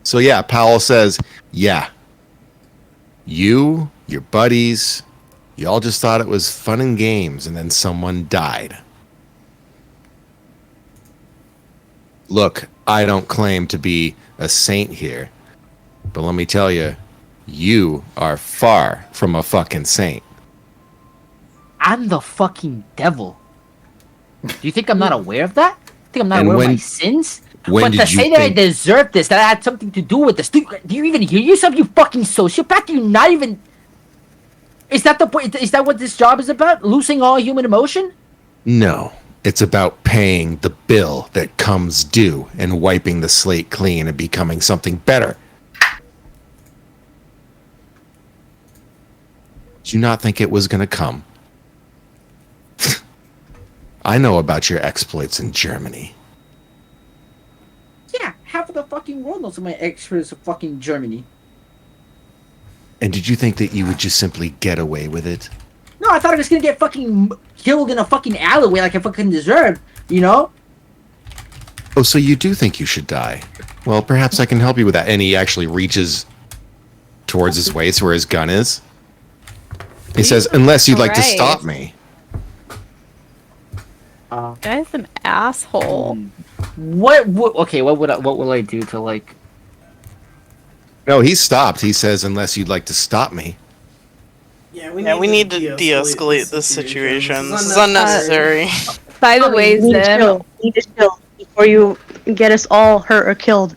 So yeah, Powell says, yeah, you, your buddies, you all just thought it was fun and games, and then someone died. Look, I don't claim to be a saint here, but let me tell you, you are far from a fucking saint. I'm the fucking devil. Do you think I'm not aware of that? Think I'm not And aware when- of my sins? when But to did you say that I think- deserve this, that I had something to do with this, do you even hear yourself, you fucking sociopath? Do you not even... Is that the point? Is that what this job is about? Losing all human emotion? No, it's about paying the bill that comes due and wiping the slate clean and becoming something better. Did you not think it was going to come? I know about your exploits in Germany. Yeah, half of the fucking world knows my experience of fucking Germany. And did you think that you would just simply get away with it? No, I thought I was gonna get fucking killed in a fucking alleyway like I fucking deserved, you know? Oh, so you do think you should die? Well, perhaps I can help you with that. And he actually reaches towards his waist where his gun is. He says, unless you'd like to stop Christ. me. Guy's an asshole. What will I do to like? No, he stopped. He says, unless you'd like to stop me. Yeah, we need to de-escalate this situation. This is unnecessary. By the way, We need to Zim, chill. We need to chill before you get us all hurt or killed.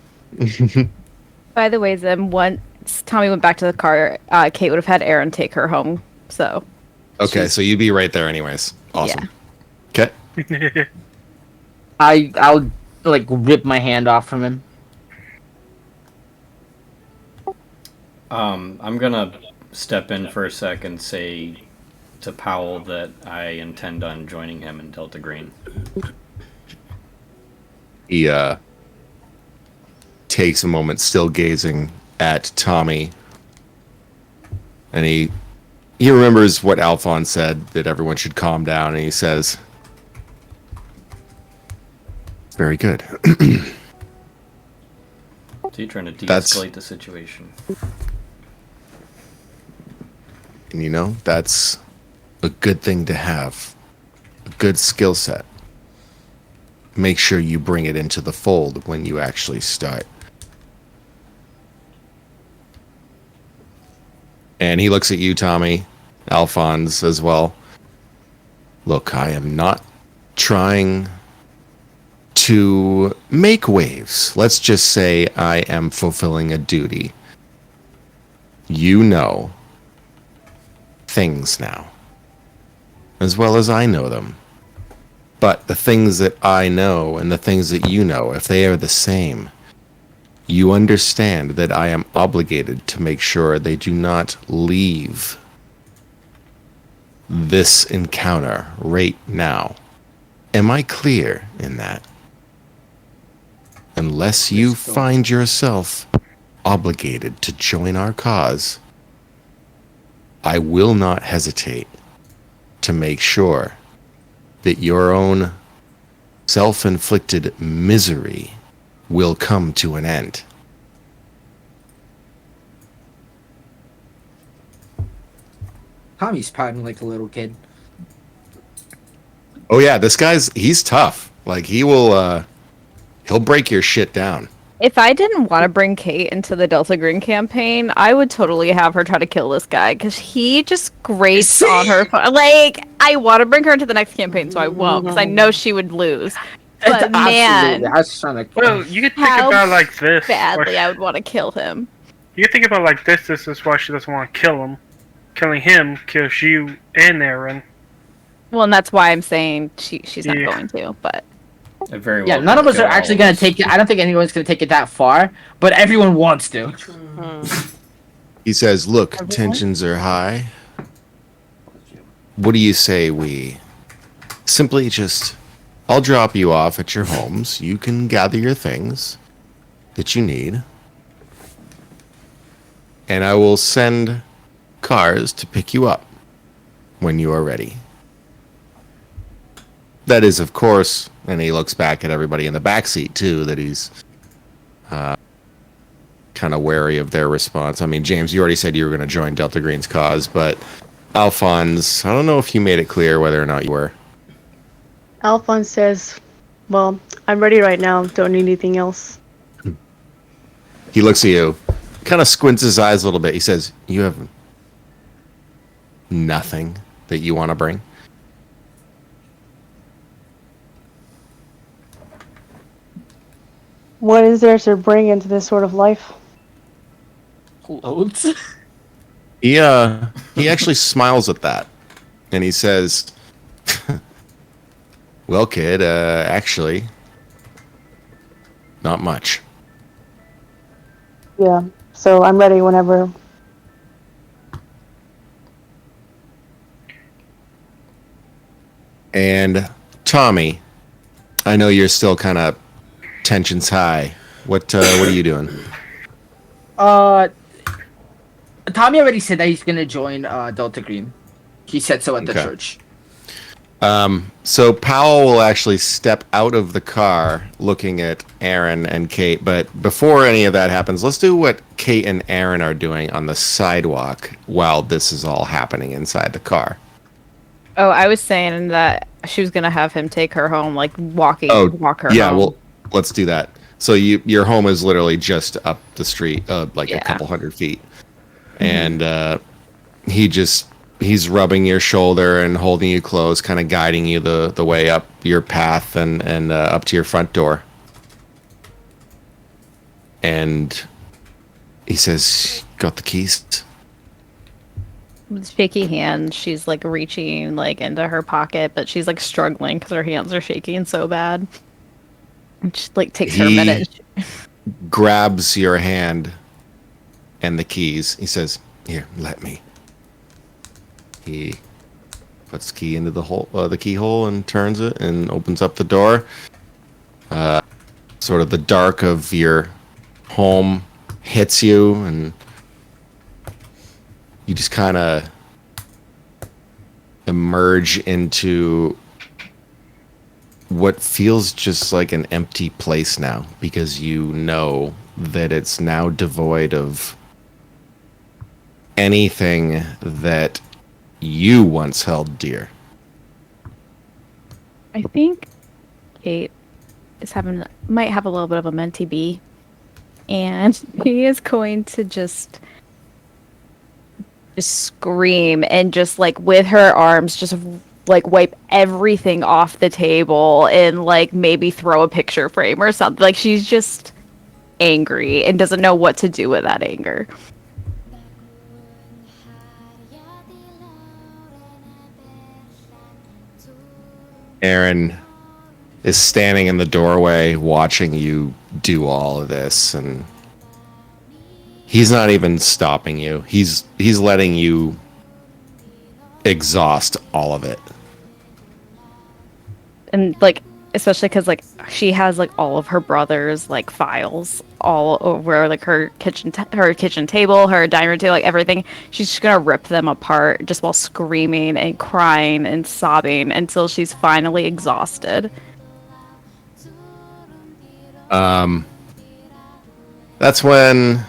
once Tommy went back to the car, Kate would have had Aaron take her home. So Okay, so you'd be right there anyways. Awesome. Okay. I'll like rip my hand off from him. I'm gonna step in for a sec and say to Powell that I intend on joining him in Delta Green. He takes a moment, still gazing at Tommy, and he remembers what Alphonse said, that everyone should calm down, and he says, very good. So you're trying to That's- de-escalate the situation. And you know, that's a good thing to have. A good skill set. Make sure you bring it into the fold when you actually start. And he looks at you, Tommy, Alphonse as well. Look, I am not trying to make waves. Let's just say I am fulfilling a duty. You know things now, as well as I know them. But the things that I know and the things that you know, if they are the same, you understand that I am obligated to make sure they do not leave this encounter right now. Am I clear in that? Unless you find yourself obligated to join our cause, I will not hesitate to make sure that your own self-inflicted misery will come to an end. Tommy's pouting like a little kid. Oh yeah, he's tough. Like he'll break your shit down. if I didn't want to bring Kate into the Delta Green campaign, I would totally have her try to kill this guy because he just grates on her. Like, I want to bring her into the next campaign, so I won't because I know she would lose. But man, I was trying to. Well, you could think How about it like this. badly I would want to kill him. You can think about it like this. This is why she doesn't want to kill him. Killing him kills you and Aaron. Well, and that's why I'm saying she's not Yeah. going to. But It very well Yeah, none of could us kill are all actually of gonna us. take it. I don't think anyone's gonna take it that far, but everyone wants to. He says, look, tensions are high. What do you say we simply just... I'll drop you off at your homes. You can gather your things that you need. And I will send cars to pick you up when you are ready. That is, of course, and he looks back at everybody in the back seat too, that he's kind of wary of their response. I mean, James, you already said you were going to join Delta Green's cause, but Alphonse, I don't know if you made it clear whether or not you were. Alphonse says, well, I'm ready right now. Don't need anything else. He looks at you, kind of squints his eyes a little bit. He says, you have nothing that you want to bring? What is there to bring into this sort of life? Loads. He actually smiles at that, and he says, well, kid, actually, not much. Yeah, so I'm ready whenever. And Tommy, I know you're still kind of tensions high. What are you doing? Tommy already said that he's gonna join Delta Green. He said so at the Okay. church. So Powell will actually step out of the car looking at Aaron and Kate. But before any of that happens, let's do what Kate and Aaron are doing on the sidewalk while this is all happening inside the car. Oh, I was saying that she was gonna have him take her home, like walk her yeah, home. well, let's do that. So your home is literally just up the street, like Yeah. a couple hundred feet. And he's rubbing your shoulder and holding you close, kind of guiding you the way up your path and up to your front door. And he says, "Got the keys?" With shaky hands, she's like reaching like into her pocket, but she's like struggling because her hands are shaking so bad. It just like takes her a minute. Grabs your hand and the keys. He says, "Here, let me." He puts the key into the keyhole and turns it and opens up the door. Sort of the dark of your home hits you, and you just kind of emerge into what feels just like an empty place now, because you know that it's now devoid of anything that you once held dear. I think Kate is might have a little bit of a mentee bee, and he is going to just scream and just like with her arms just like wipe everything off the table and like maybe throw a picture frame or something. Like she's just angry and doesn't know what to do with that anger. Aaron is standing in the doorway watching you do all of this, and he's not even stopping you. He's letting you exhaust all of it. And like especially because like she has like all of her brother's like files all over like her kitchen table, her dining room table, like everything. She's just gonna rip them apart just while screaming and crying and sobbing until she's finally exhausted. That's when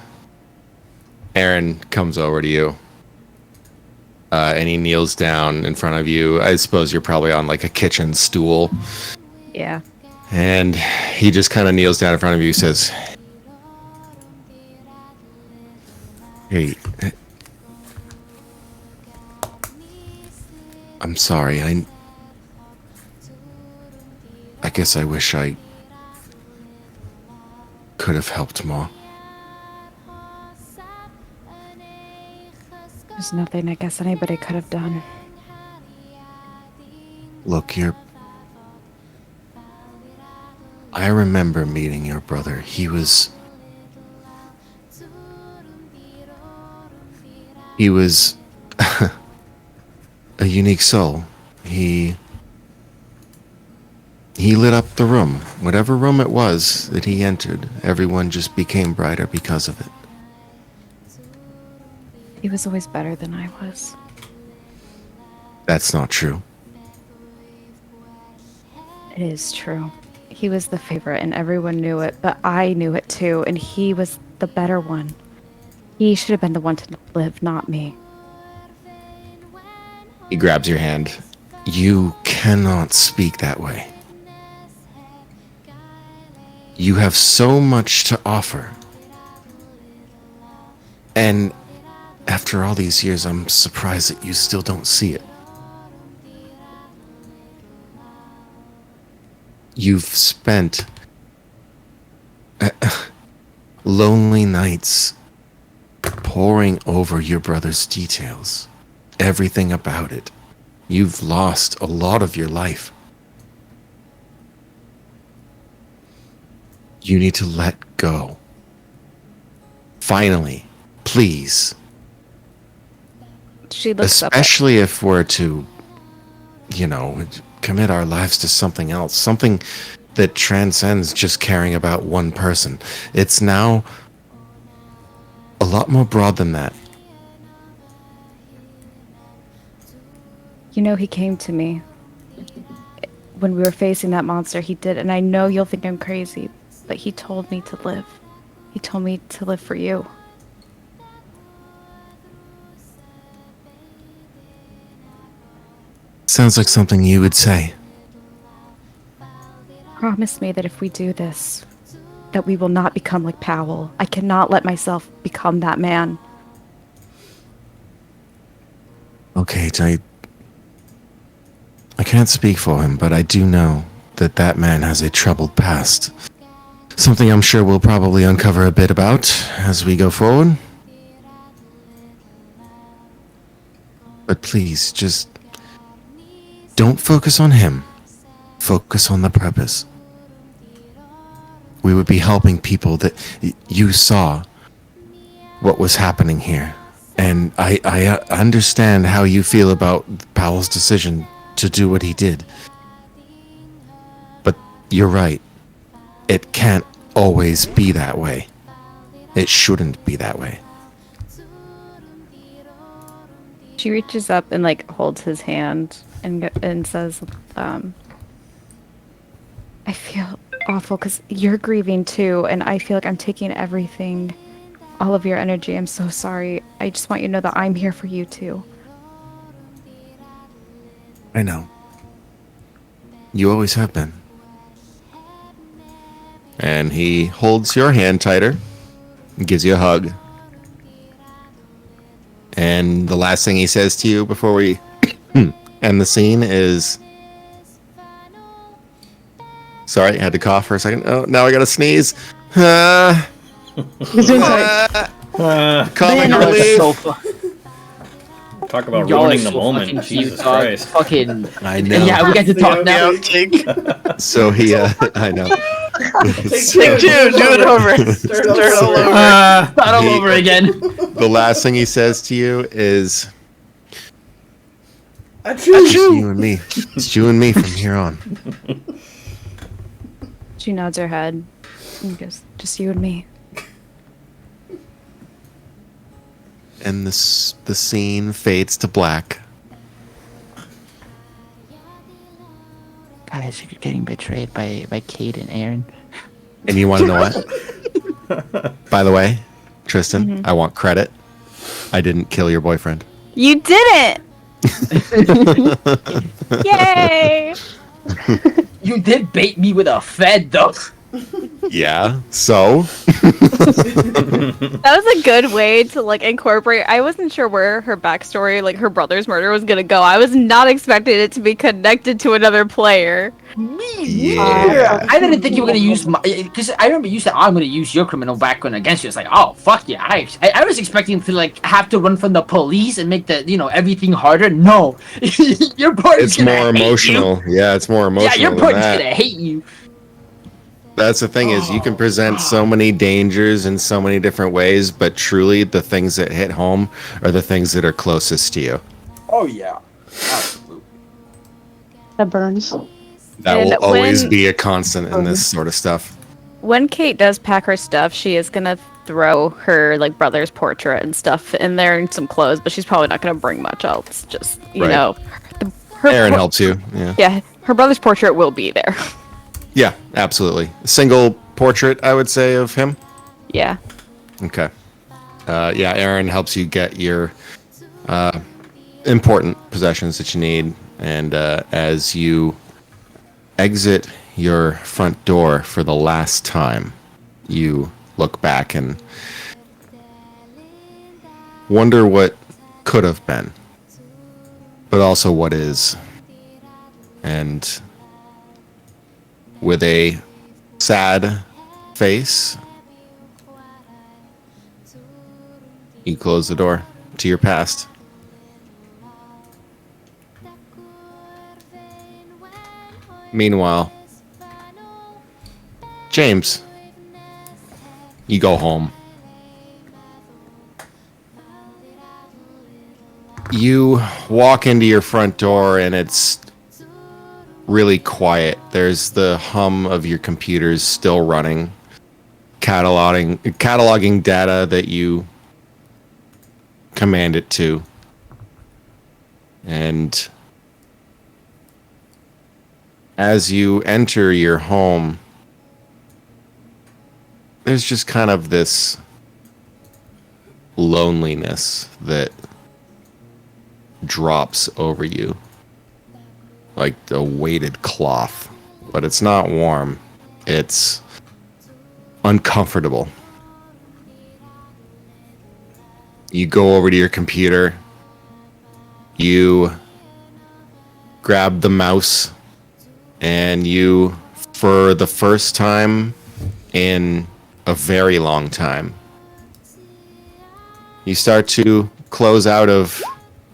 Aaron comes over to you. And he kneels down in front of you. I suppose you're probably on like a kitchen stool. Yeah. And he just kind of kneels down in front of you, says, "Hey, I'm sorry. I guess I wish I could have helped more. There's nothing I guess anybody could have done. Look, I remember meeting your brother. He was a unique soul. He lit up the room. Whatever room it was that he entered, everyone just became brighter because of it. He was always better than I was. That's not true. It is true. He was the favorite and everyone knew it, but I knew it too, and he was the better one. He should have been the one to live, not me. He grabs your hand. You cannot speak that way. You have so much to offer. And after all these years, I'm surprised that you still don't see it. You've spent lonely nights poring over your brother's details, everything about it. You've lost a lot of your life. You need to let go. Finally, please. She looks up. Especially if we're to, commit our lives to something else, something that transcends just caring about one person. It's now a lot more broad than that. You know, he came to me when we were facing that monster. He did, and I know you'll think I'm crazy, but he told me to live. He told me to live for you. Sounds like something you would say. Promise me that if we do this, that we will not become like Powell. I cannot let myself become that man. Okay, I can't speak for him, but I do know that that man has a troubled past. Something I'm sure we'll probably uncover a bit about as we go forward. But please, just don't focus on him. Focus on the purpose. We would be helping people that you saw what was happening here. And I understand how you feel about Powell's decision to do what he did. But you're right. It can't always be that way. It shouldn't be that way. She reaches up and like holds his hand and says, I feel awful because you're grieving too, and I feel like I'm taking everything, all of your energy. I'm so sorry. I just want you to know that I'm here for you too. I know. You always have been. And he holds your hand tighter and gives you a hug. And the last thing he says to you before we end the scene is... Sorry, I had to cough for a second. Oh, now I gotta sneeze. Comic relief. Talk about Y'all ruining are the so moment. fucking Jesus cute, dog. Christ. Fucking. I know. Yeah, we get to talk now. So he, I know. Take two, do it over. Start all over. Start all over again. The last thing he says to you is, Achoo! it's you and me. It's you and me from here on. She nods her head and goes, just you and me. And the scene fades to black. Guys, you're getting betrayed by Kate and Aaron. And you want to know what? By the way, Tristan, I want credit. I didn't kill your boyfriend. You didn't! Yay! You did bait me with a fed, though. Yeah, so? That was a good way to like incorporate. I wasn't sure where her backstory, like her brother's murder, was gonna go. I was not expecting it to be connected to another player. Yeah. I didn't think you were gonna use my. Because I remember you said, "I'm gonna use your criminal background against you." It's like, oh fuck yeah! I was expecting to like have to run from the police and make the everything harder. No, your partner's It's gonna more hate emotional. Yeah, it's more emotional. You. Yeah, your than partner's that. gonna hate you. That's the thing is you can present so many dangers in so many different ways, but truly the things that hit home are the things that are closest to you. Oh yeah, absolutely. That burns. That And will always when- be a constant in this sort of stuff. When Kate does pack her stuff, she is gonna throw her like brother's portrait and stuff in there and some clothes, but she's probably not gonna bring much else. Just you Right. know, her Aaron helps you. Yeah. Yeah, her brother's portrait will be there. Yeah, absolutely. A single portrait, I would say, of him. Yeah. Okay. Yeah, Aaron helps you get your important possessions that you need, and as you exit your front door for the last time, you look back and wonder what could have been, but also what is. And with a sad face, you close the door to your past. Meanwhile, James, you go home. You walk into your front door and it's really quiet. There's the hum of your computers still running, cataloging data that you command it to. And as you enter your home, there's just kind of this loneliness that drops over you like a weighted cloth, but it's not warm. It's uncomfortable. You go over to your computer, you grab the mouse, and you, for the first time in a very long time, you start to close out of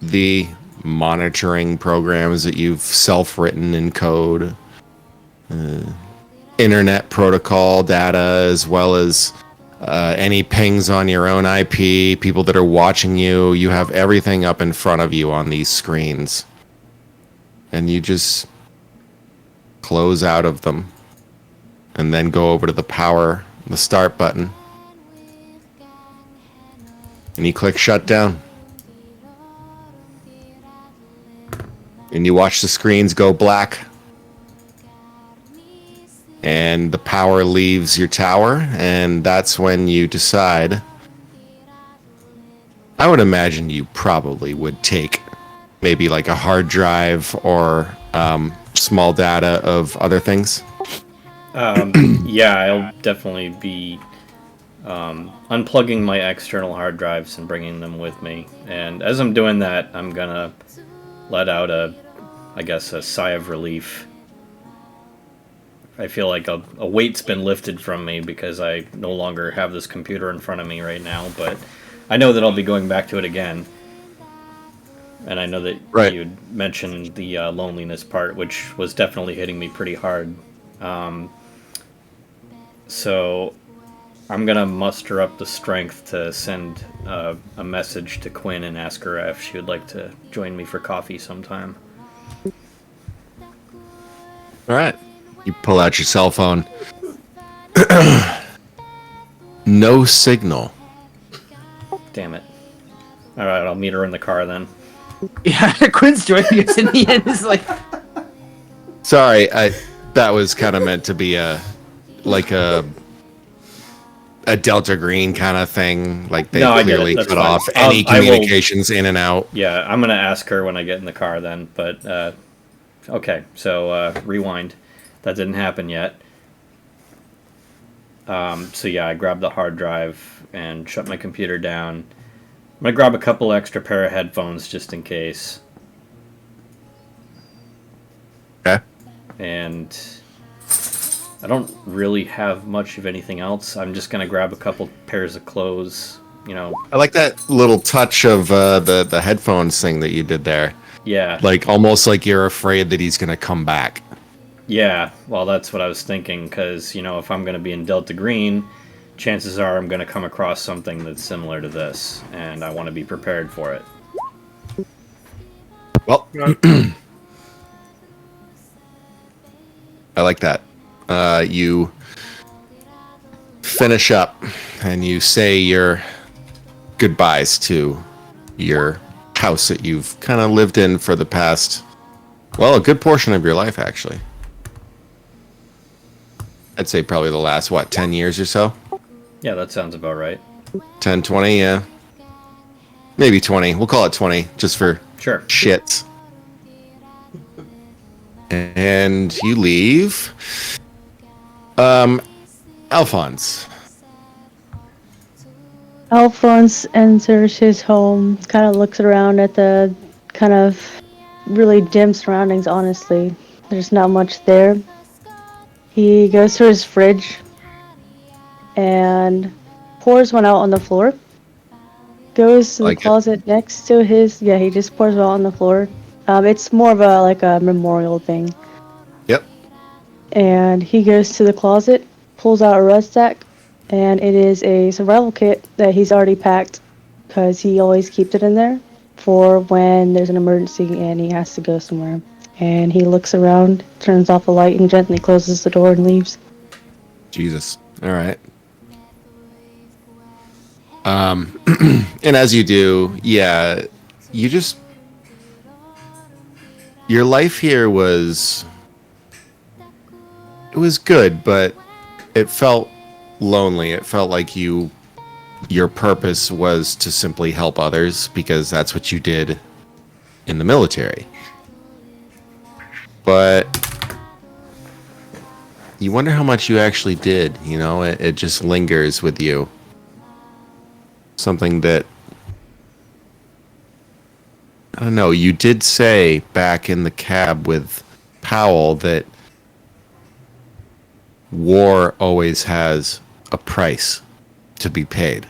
the monitoring programs that you've self-written in code, internet protocol data, as well as any pings on your own IP, people that are watching you. You have everything up in front of you on these screens. And you just close out of them. And then go over to the start button. And you click shut down. And you watch the screens go black. And the power leaves your tower, and that's when you decide. I would imagine you probably would take maybe like a hard drive or small data of other things. Yeah, I'll definitely be unplugging my external hard drives and bringing them with me. And as I'm doing that, I'm gonna let out a sigh of relief. I feel like a weight's been lifted from me because I no longer have this computer in front of me right now, but I know that I'll be going back to it again. And I know that you'd mentioned the loneliness part, which was definitely hitting me pretty hard. So I'm going to muster up the strength to send a message to Quinn and ask her if she would like to join me for coffee sometime. All right. You pull out your cell phone. No signal. Damn it. All right, I'll meet her in the car then. Yeah, Quinn's joining us in the end. It's like, sorry, that was kind of meant to be a Delta Green kind of thing. Like they clearly cut off any communications in and out. Yeah, I'm gonna ask her when I get in the car then. But okay, so rewind. That didn't happen yet. So yeah, I grabbed the hard drive and shut my computer down. I'm gonna grab a couple extra pair of headphones just in case. Okay. And I don't really have much of anything else. I'm just gonna grab a couple pairs of clothes. You know. I like that little touch of the headphones thing that you did there. Yeah. Like almost like you're afraid that he's gonna come back. Yeah, well, that's what I was thinking, because, if I'm going to be in Delta Green, chances are I'm going to come across something that's similar to this, and I want to be prepared for it. Well, I like that. You finish up, and you say your goodbyes to your house that you've kind of lived in for the past, a good portion of your life, actually. I'd say probably the last, 10 years or so? Yeah, that sounds about right. 10, 20, yeah. Maybe 20. We'll call it 20, just for shits. And you leave. Alphonse. Alphonse enters his home, kind of looks around at the kind of really dim surroundings, honestly. There's not much there. He goes to his fridge and pours one out on the floor. Goes to the closet next to his... Yeah, he just pours it out on the floor. It's more of a memorial thing. Yep. And he goes to the closet, pulls out a red sack, and it is a survival kit that he's already packed because he always keeps it in there for when there's an emergency and he has to go somewhere. And he looks around, turns off the light, and gently closes the door and leaves. Jesus. All right. And as you do, yeah, your life here was it was good, but it felt lonely. It felt like your purpose was to simply help others because that's what you did in the military. But you wonder how much you actually did, you know? It just lingers with you. Something that, I don't know, you did say back in the cab with Powell that war always has a price to be paid.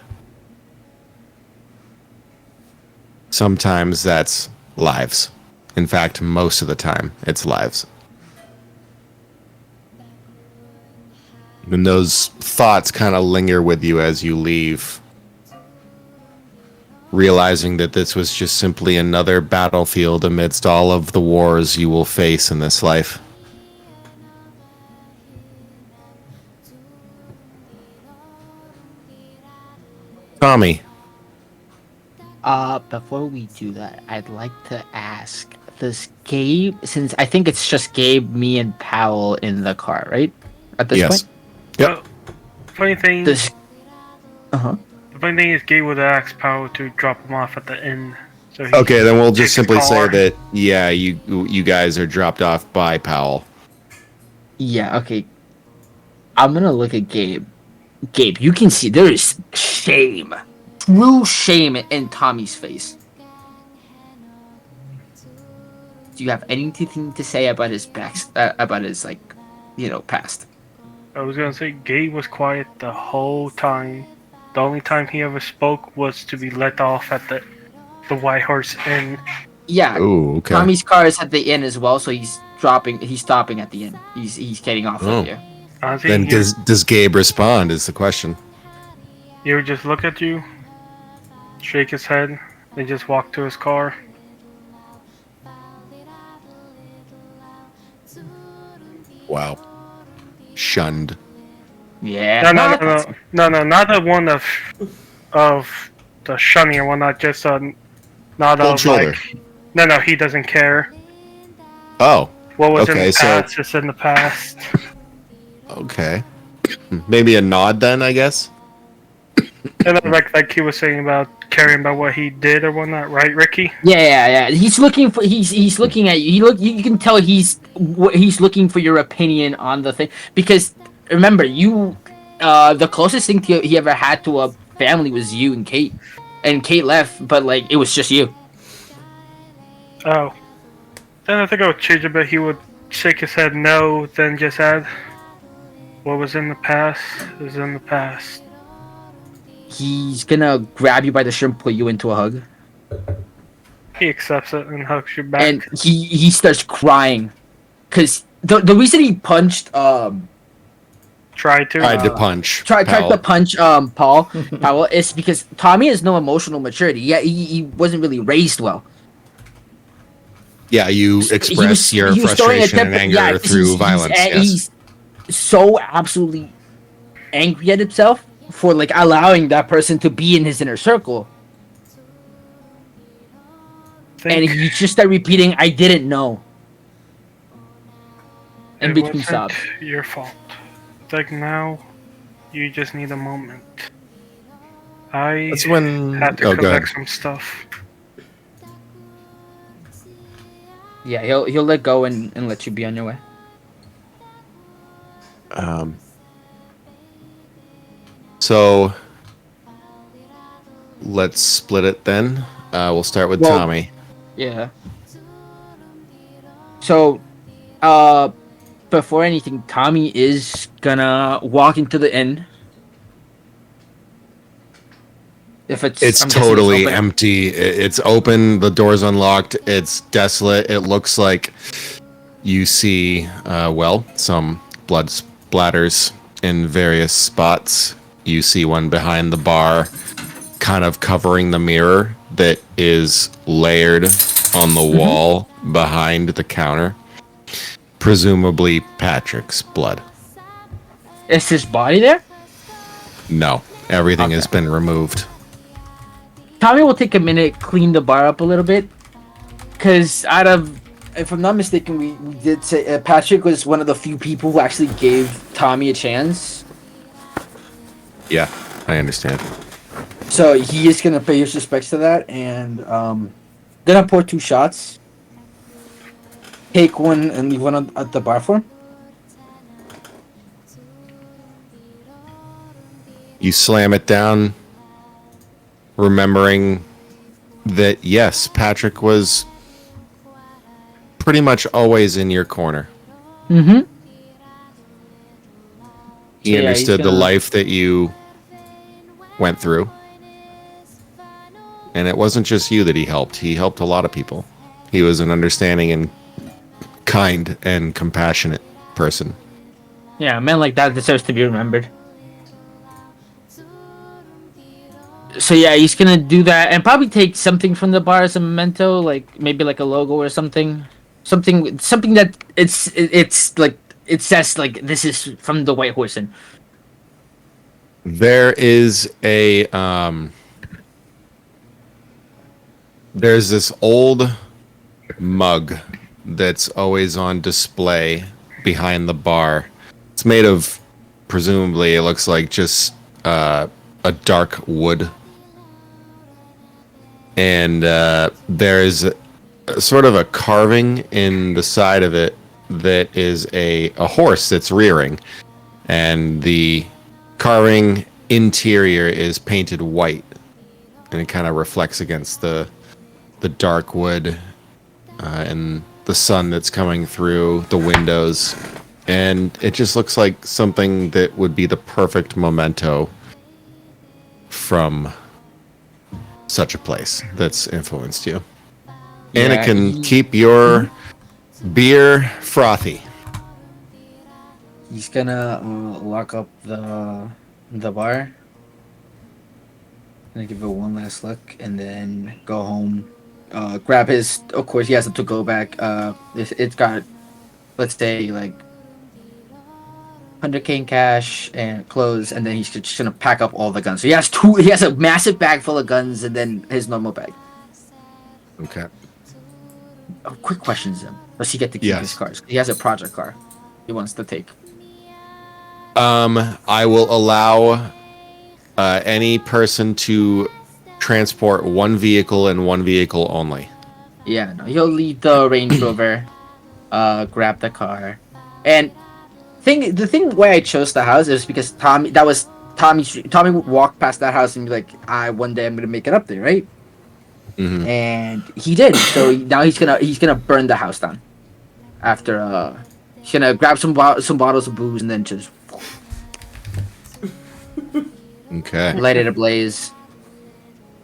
Sometimes that's lives. In fact, most of the time, it's lives. And those thoughts kind of linger with you as you leave, realizing that this was just simply another battlefield amidst all of the wars you will face in this life. Tommy. Before we do that, I'd like to ask, does Gabe, since I think it's just Gabe, me, and Powell in the car, right? At this point? Yep. Funny thing. Does... The funny thing is, Gabe would ask Powell to drop him off at the inn. So Okay, then we'll just simply say car. that, yeah, you guys are dropped off by Powell. Yeah, okay. I'm gonna look at Gabe. Gabe, you can see there is shame. True shame in Tommy's face. Do you have anything to say about his past? Past? I was gonna say Gabe was quiet the whole time. The only time he ever spoke was to be let off at the White Horse Inn. Yeah. Ooh, okay. Tommy's car is at the inn as well, so he's stopping at the inn. He's getting off with you. Honestly, Then does Gabe respond is the question. he would just look at you, shake his head, then just walk to his car. Wow. Shunned. Yeah. No, not the one of the shunning one, not just not Cold of shoulder. like. No, he doesn't care. Oh, What was in Okay, the so- past is in the past. okay. Maybe a nod then, I guess? And like he was saying about caring about what he did or whatnot, right, Ricky? Yeah. He's looking for. He's looking at you. You can tell he's looking for your opinion on the thing because remember you, the closest thing he ever had to a family was you and Kate, and Kate left, but like it was just you. Oh. Then I think I would change it, but he would shake his head no, then just add, what was in the past is in the past. He's gonna grab you by the shirt and put you into a hug, He accepts it and hugs you back. and he starts crying, cause the reason he punched Try to. Tried to punch. tried Powell. to punch Powell is because Tommy has no emotional maturity. Yeah, he wasn't really raised well. Yeah, you express your he was throwing a frustration and temper- anger yeah, 'cause through violence. Yes. He's so absolutely angry at himself for like allowing that person to be in his inner circle, and think he just started repeating, "I didn't know." In it between wasn't sobs. your fault. It's like now, you just need a moment. I That's when. had to Oh, go ahead. collect some stuff. Yeah, he'll let go and let you be on your way. So let's split it then. We'll start with Well- Tommy. Yeah. So, before anything, Tommy is gonna walk into the inn. If It's I'm guessing totally open. empty. It's open. The door's unlocked. It's desolate. It looks like you see, some blood splatters in various spots. You see one behind the bar, kind of covering the mirror that is layered on the wall behind the counter. Presumably Patrick's blood. Is his body there? No, everything has Okay. been removed. Tommy will take a minute, clean the bar up a little bit, because out of if I'm not mistaken, we did say Patrick was one of the few people who actually gave Tommy a chance. Yeah, I understand. So he is gonna pay his respects to that, and then I pour 2 shots. Take one and leave one at the bar for him. You slam it down, remembering that, yes, Patrick was pretty much always in your corner. Mm-hmm. He Yeah, he's understood the gonna- life that you went through. And it wasn't just you that he helped a lot of people. He was an understanding and kind and compassionate person. Yeah, a man like that deserves to be remembered. So yeah, he's gonna do that and probably take something from the bar as a memento, like maybe like a logo or something, something that it's like it says like this is from the White Horse Inn. There is a there's this old mug that's always on display behind the bar. It's made of, presumably, it looks like just a dark wood. And there's sort of a carving in the side of it that is a horse that's rearing. And the carving interior is painted white. And it kind of reflects against the dark wood and the sun that's coming through the windows. And it just looks like something that would be the perfect memento from such a place that's influenced you. And it Yeah, can keep your beer frothy. He's gonna lock up the bar. Gonna give it one last look and then go home. Grab his. Of course, he has a to-go bag. It's got, let's say, like 100K in cash and clothes, and then he's just gonna pack up all the guns. So he has two. He has a massive bag full of guns, and then his normal bag. Okay. Quick question, Zim. Does he get to keep Yes. his cars? He has a project car. He wants to take. I will allow any person to transport one vehicle and one vehicle only. Yeah, no, he'll leave the Range Rover, grab the car, and the thing why I chose the house is because Tommy would walk past that house and be like, one day I'm gonna make it up there, right? Mm-hmm. And he did. So now he's gonna burn the house down. After he's gonna grab some bottles of booze and then just Okay. light it ablaze.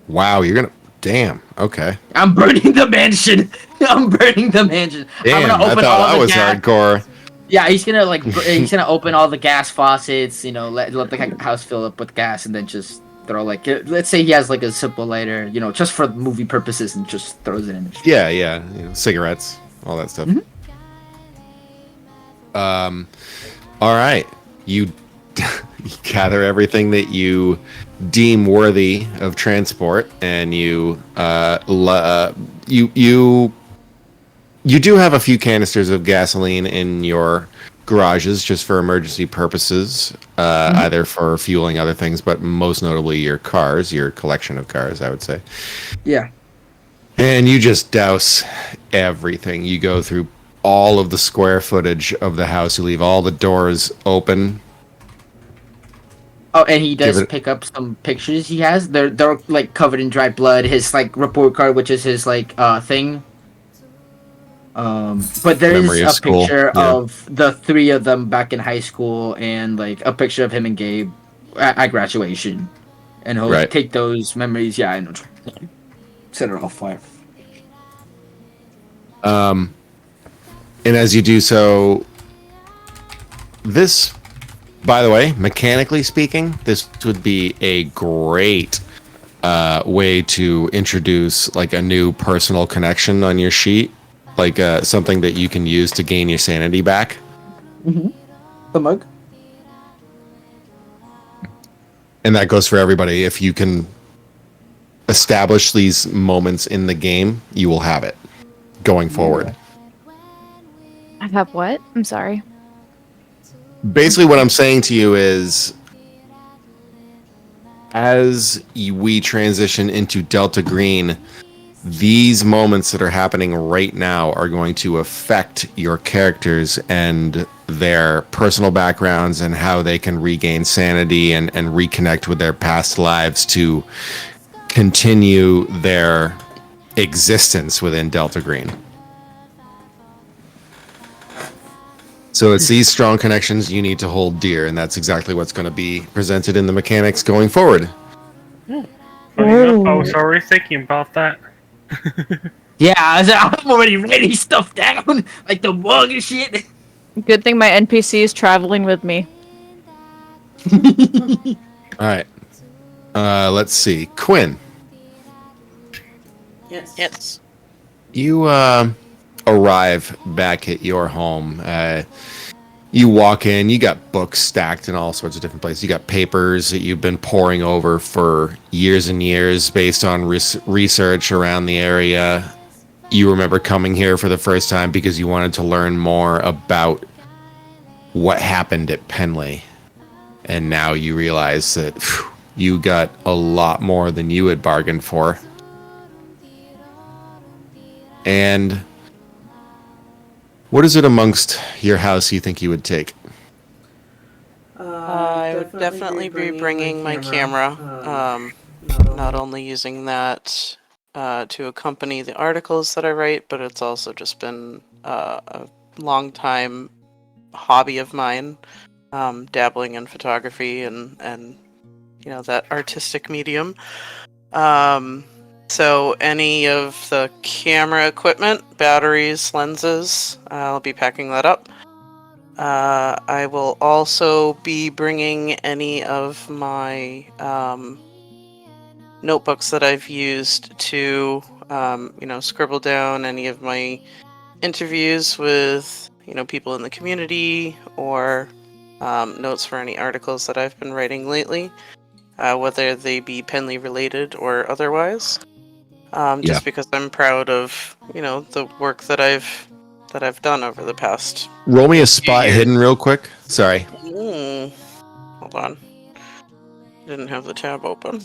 Wow, you're gonna. Damn. Okay. I'm burning the mansion. I'm burning the mansion. I'm Damn. gonna I open thought all that the was gas. hardcore. Yeah, he's gonna he's gonna open all the gas faucets. You know, let the house fill up with gas, and then just throw let's say he has like a simple lighter. You know, just for movie purposes, and just throws it in. Yeah. You know, cigarettes, all that stuff. Mhm. All right. You gather everything that you deem worthy of transport, and you you do have a few canisters of gasoline in your garages just for emergency purposes, either for fueling other things, but most notably your cars, your collection of cars, I would say. Yeah. And you just douse everything. You go through all of the square footage of the house. You leave all the doors open. Oh, and he does Give it- pick up some pictures he has. They're like covered in dry blood. His like report card, which is his like thing. But there Memory of is a school, picture yeah. of the 3 of them back in high school, and like a picture of him and Gabe at graduation. And he'll Right. take those memories, yeah, and set it off fire. And as you do so, this, by the way, mechanically speaking, this would be a great way to introduce like a new personal connection on your sheet, like something that you can use to gain your sanity back. The mug? And that goes for everybody. If you can establish these moments in the game, you will have it going forward. I have what? I'm sorry. Basically, what I'm saying to you is, as we transition into Delta Green, these moments that are happening right now are going to affect your characters and their personal backgrounds and how they can regain sanity and reconnect with their past lives to continue their existence within Delta Green. So it's these strong connections you need to hold dear, and that's exactly what's going to be presented in the mechanics going forward. Funny enough, I was already thinking about that. Yeah, I'm already writing stuff down, like the mug and shit. Good thing my NPC is traveling with me. All right. Let's see. Quinn, Yes. you arrive back at your home. You walk in, you got books stacked in all sorts of different places. You got papers that you've been poring over for years and years based on research around the area. You remember coming here for the first time because you wanted to learn more about what happened at Penley. And now you realize that you got a lot more than you had bargained for. And what is it amongst your house you think you would take? I would definitely be bringing my camera. Not only using that to accompany the articles that I write, but it's also just been a long time hobby of mine, dabbling in photography and that artistic medium. So any of the camera equipment, batteries, lenses, I'll be packing that up. I will also be bringing any of my notebooks that I've used to, scribble down any of my interviews with, people in the community or notes for any articles that I've been writing lately, whether they be Penley related or otherwise. Just because I'm proud of, the work that I've done over the past. Roll me a spot hidden real quick. Sorry. Hold on. Didn't have the tab open.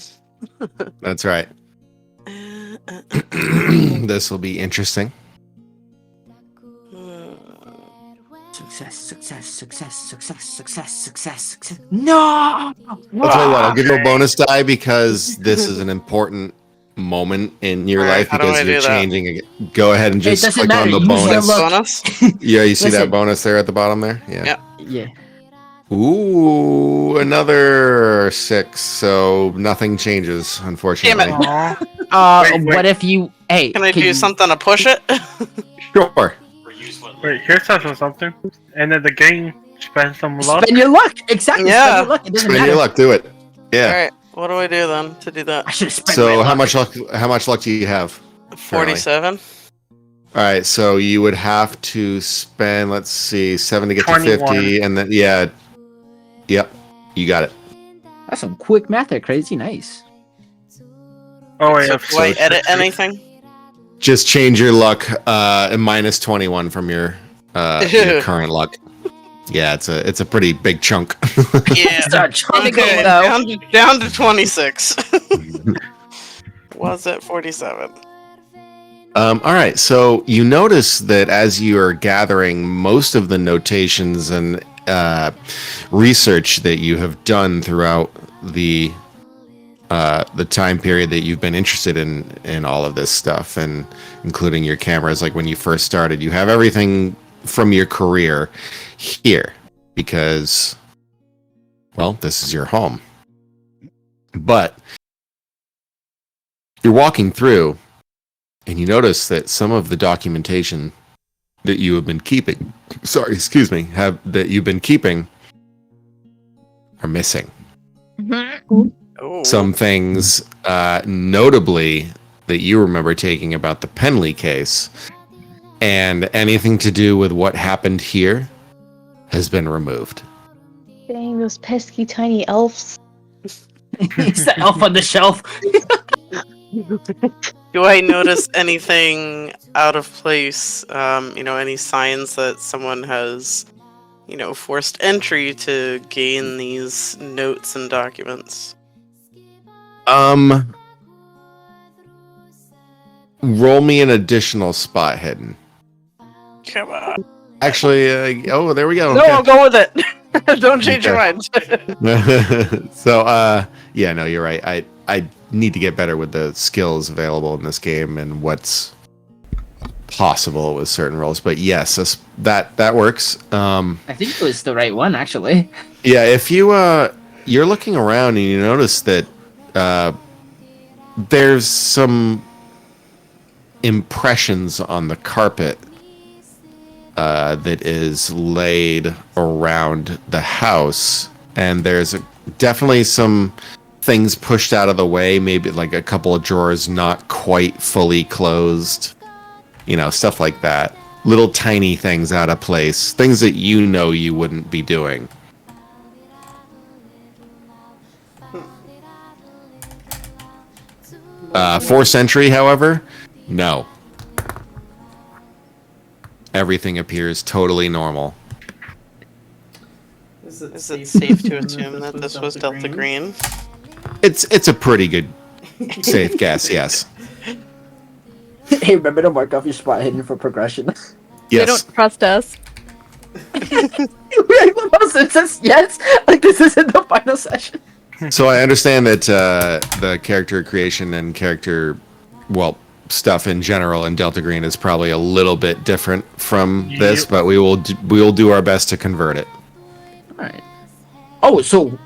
That's right. This will be interesting. Success. No! I'll tell you what, I'll give you a bonus die because this is an important moment in your life how do because I you're do that? changing again. Go ahead and just doesn't click on matter, the use your bonus. luck. Bonus? Yeah, you see that Listen. bonus there at the bottom there? Yeah. Yeah. Ooh, another 6. So nothing changes, unfortunately. Damn it. Aw. Wait. What if you? Hey, Can I do you, something to push it? Sure. Wait, here's something. And then the game spend some luck. Spend your luck. Exactly. Yeah. Spend your luck. It doesn't Spend matter. your luck. Do it. Yeah. Alright, what do I do then to do I that? should have spent my So luck. how much luck do you have? 47? All right, so you would have to spend, let's see, 7 to get 21. to 50, and then yep, you got it. That's some quick math there, Crazy. Nice. Oh wait, So do I edit 60. anything? Just change your luck minus 21 from your current luck. Yeah, it's a pretty big chunk. Yeah. Start trying to go Okay, though. down to 26. Was it 47? All right, so you notice that as you are gathering most of the notations and research that you have done throughout the time period that you've been interested in all of this stuff, and including your cameras, like when you first started, you have everything from your career here because, well, this is your home. But you're walking through and you notice that some of the documentation that you have been keeping, that you've been keeping are missing. Oh. Some things, notably, that you remember taking about the Penley case, and anything to do with what happened here has been removed. Dang, those pesky tiny elves. It's the elf on the shelf. Do I notice anything out of place? Any signs that someone has, forced entry to gain these notes and documents? Roll me an additional spot hidden. Come on. Actually, there we go. No, Okay. I'll go with it. Don't change your mind. So, yeah, no, you're right. I need to get better with the skills available in this game and what's possible with certain roles. But yes, that works. I think it was the right one, actually. Yeah, if you're looking around and you notice that there's some impressions on the carpet that is laid around the house, and there's definitely some things pushed out of the way, maybe like a couple of drawers not quite fully closed, stuff like that. Little tiny things out of place, things that you wouldn't be doing. Force entry, however, no. Everything appears totally normal. Is it safe to assume that this was Delta Green? It's a pretty good safe guess, yes. Hey, remember to mark off your spot hidden for progression. They Yes. don't trust us. It says yes, like this isn't the final session. So I understand that the character creation and stuff in general in Delta Green is probably a little bit different from this, Yep. but we will do our best to convert it. All right. Oh, so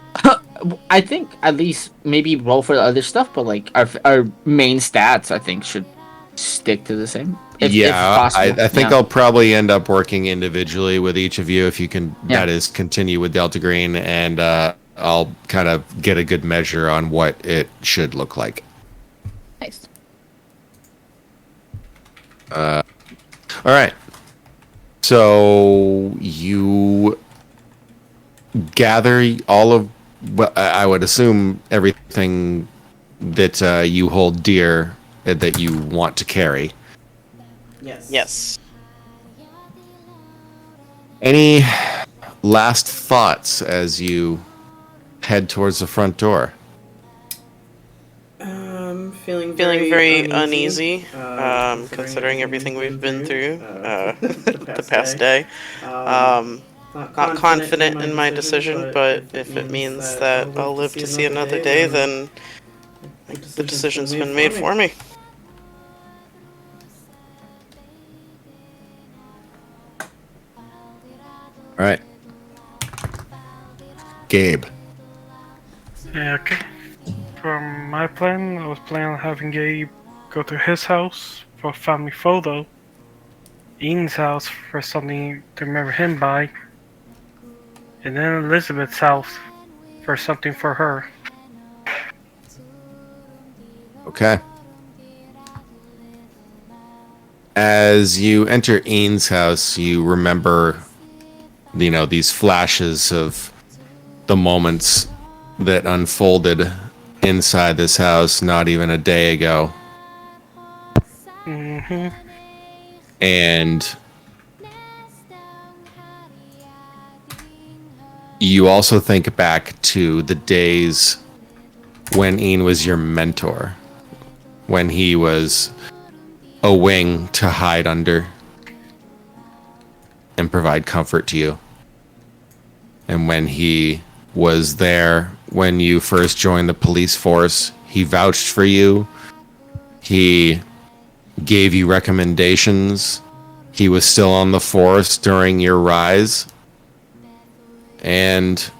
I think at least maybe roll for the other stuff, but like our main stats, I think should stick to the same. If possible. I think Yeah. I'll probably end up working individually with each of you if you can. Yeah. That is, continue with Delta Green, and I'll kind of get a good measure on what it should look like. Nice. All right. So you gather all of, well, I would assume everything that you hold dear that you want to carry. Yes. Any last thoughts as you head towards the front door? Feeling very uneasy, considering everything we've been through the past day. Not confident in my decision, but if it means that I'll live to see another day, then the decision's been made for me. All right. Gabe. Yeah, okay. From my plan, I was planning on having Gabe go to his house for a family photo, Ian's house for something to remember him by, and then Elizabeth's house for something for her. Okay. As you enter Ian's house, you remember, these flashes of the moments that unfolded inside this house not even a day ago. Mm-hmm. And you also think back to the days when Ian was your mentor, when he was a wing to hide under and provide comfort to you. And when he was there when you first joined the police force, he vouched for you. He gave you recommendations. He was still on the force during your rise. And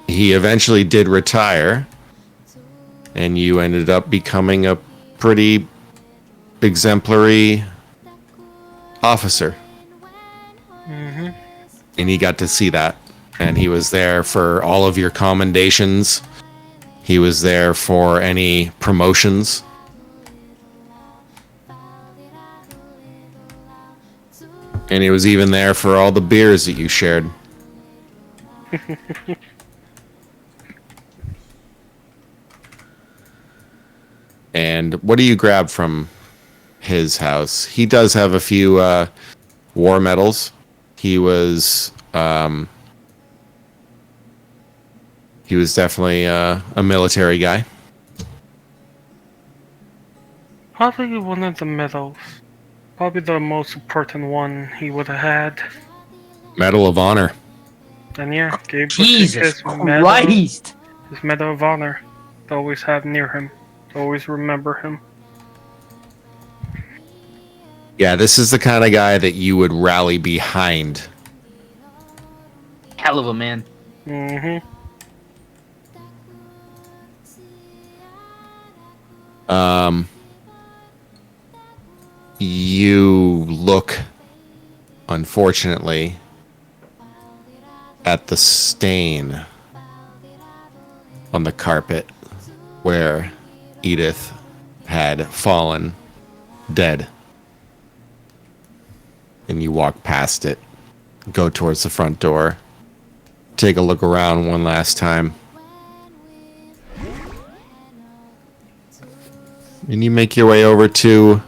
he eventually did retire. And you ended up becoming a pretty exemplary officer. Mm-hmm. And he got to see that. And he was there for all of your commendations. He was there for any promotions. And he was even there for all the beers that you shared. And what do you grab from his house? He does have a few war medals. He was definitely a military guy. Probably one of the medals. Probably the most important one he would have had. Medal of Honor. And yeah, Gabe would take Jesus his medal, Christ! his Medal of Honor to always have near him. To always remember him. Yeah, this is the kind of guy that you would rally behind. Hell of a man. Mm-hmm. You look, unfortunately, at the stain on the carpet where Edith had fallen dead. And you walk past it, go towards the front door, take a look around one last time. And you make your way over to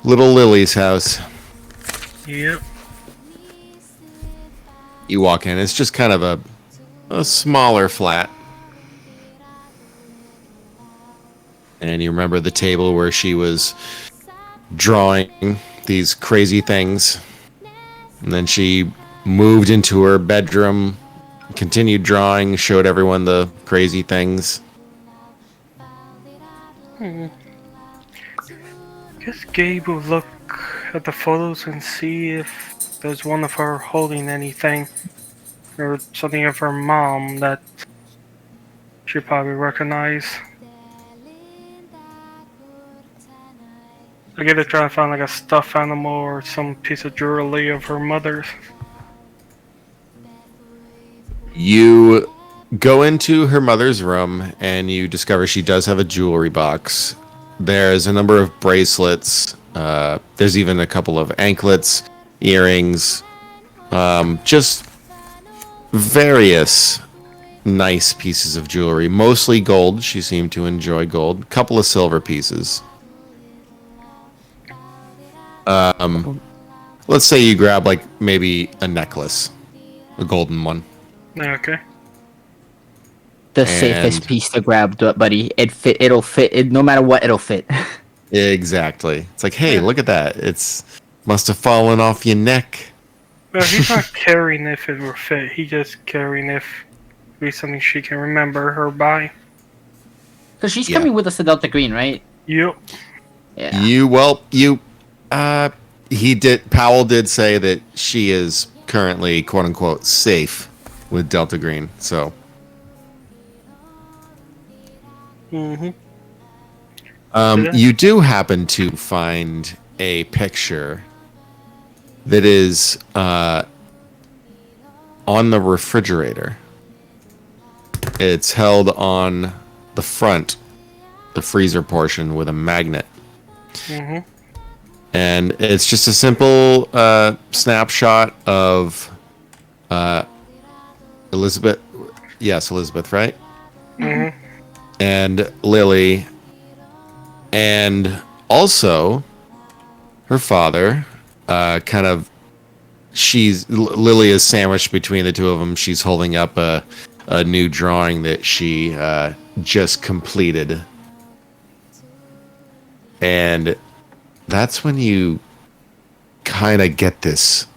little Lily's house. Yep. You walk in, it's just kind of a smaller flat. And you remember the table where she was drawing these crazy things. And then she moved into her bedroom, continued drawing, showed everyone the crazy things. I guess Gabe will look at the photos and see if there's one of her holding anything. Or something of her mom that she probably recognize. I gotta try to find like a stuffed animal or some piece of jewelry of her mother's. You go into her mother's room and you discover she does have a jewelry box. There's a number of bracelets. There's even a couple of anklets, earrings, just various nice pieces of jewelry. Mostly gold. She seemed to enjoy gold. A couple of silver pieces. Let's say you grab like maybe a necklace, a golden one. Okay. The And- safest piece to grab, buddy. It'll fit. No matter what, it'll fit. Exactly. It's like, hey, look at that. It's must have fallen off your neck. Well, he's not caring if it will fit. He's just caring if it be something she can remember her by. Because she's Yeah. coming with us to Delta Green, right? Yep. Yeah. Powell did say that she is currently quote unquote safe with Delta Green. So Mm-hmm. you do happen to find a picture that is on the refrigerator. It's held on the front, the freezer portion, with a magnet. Mm-hmm. And it's just a simple snapshot of Elizabeth. Yes, Elizabeth, right? Mm-hmm. And Lily. And also her father. Lily is sandwiched between the two of them. She's holding up a new drawing that she just completed. And that's when you kind of get this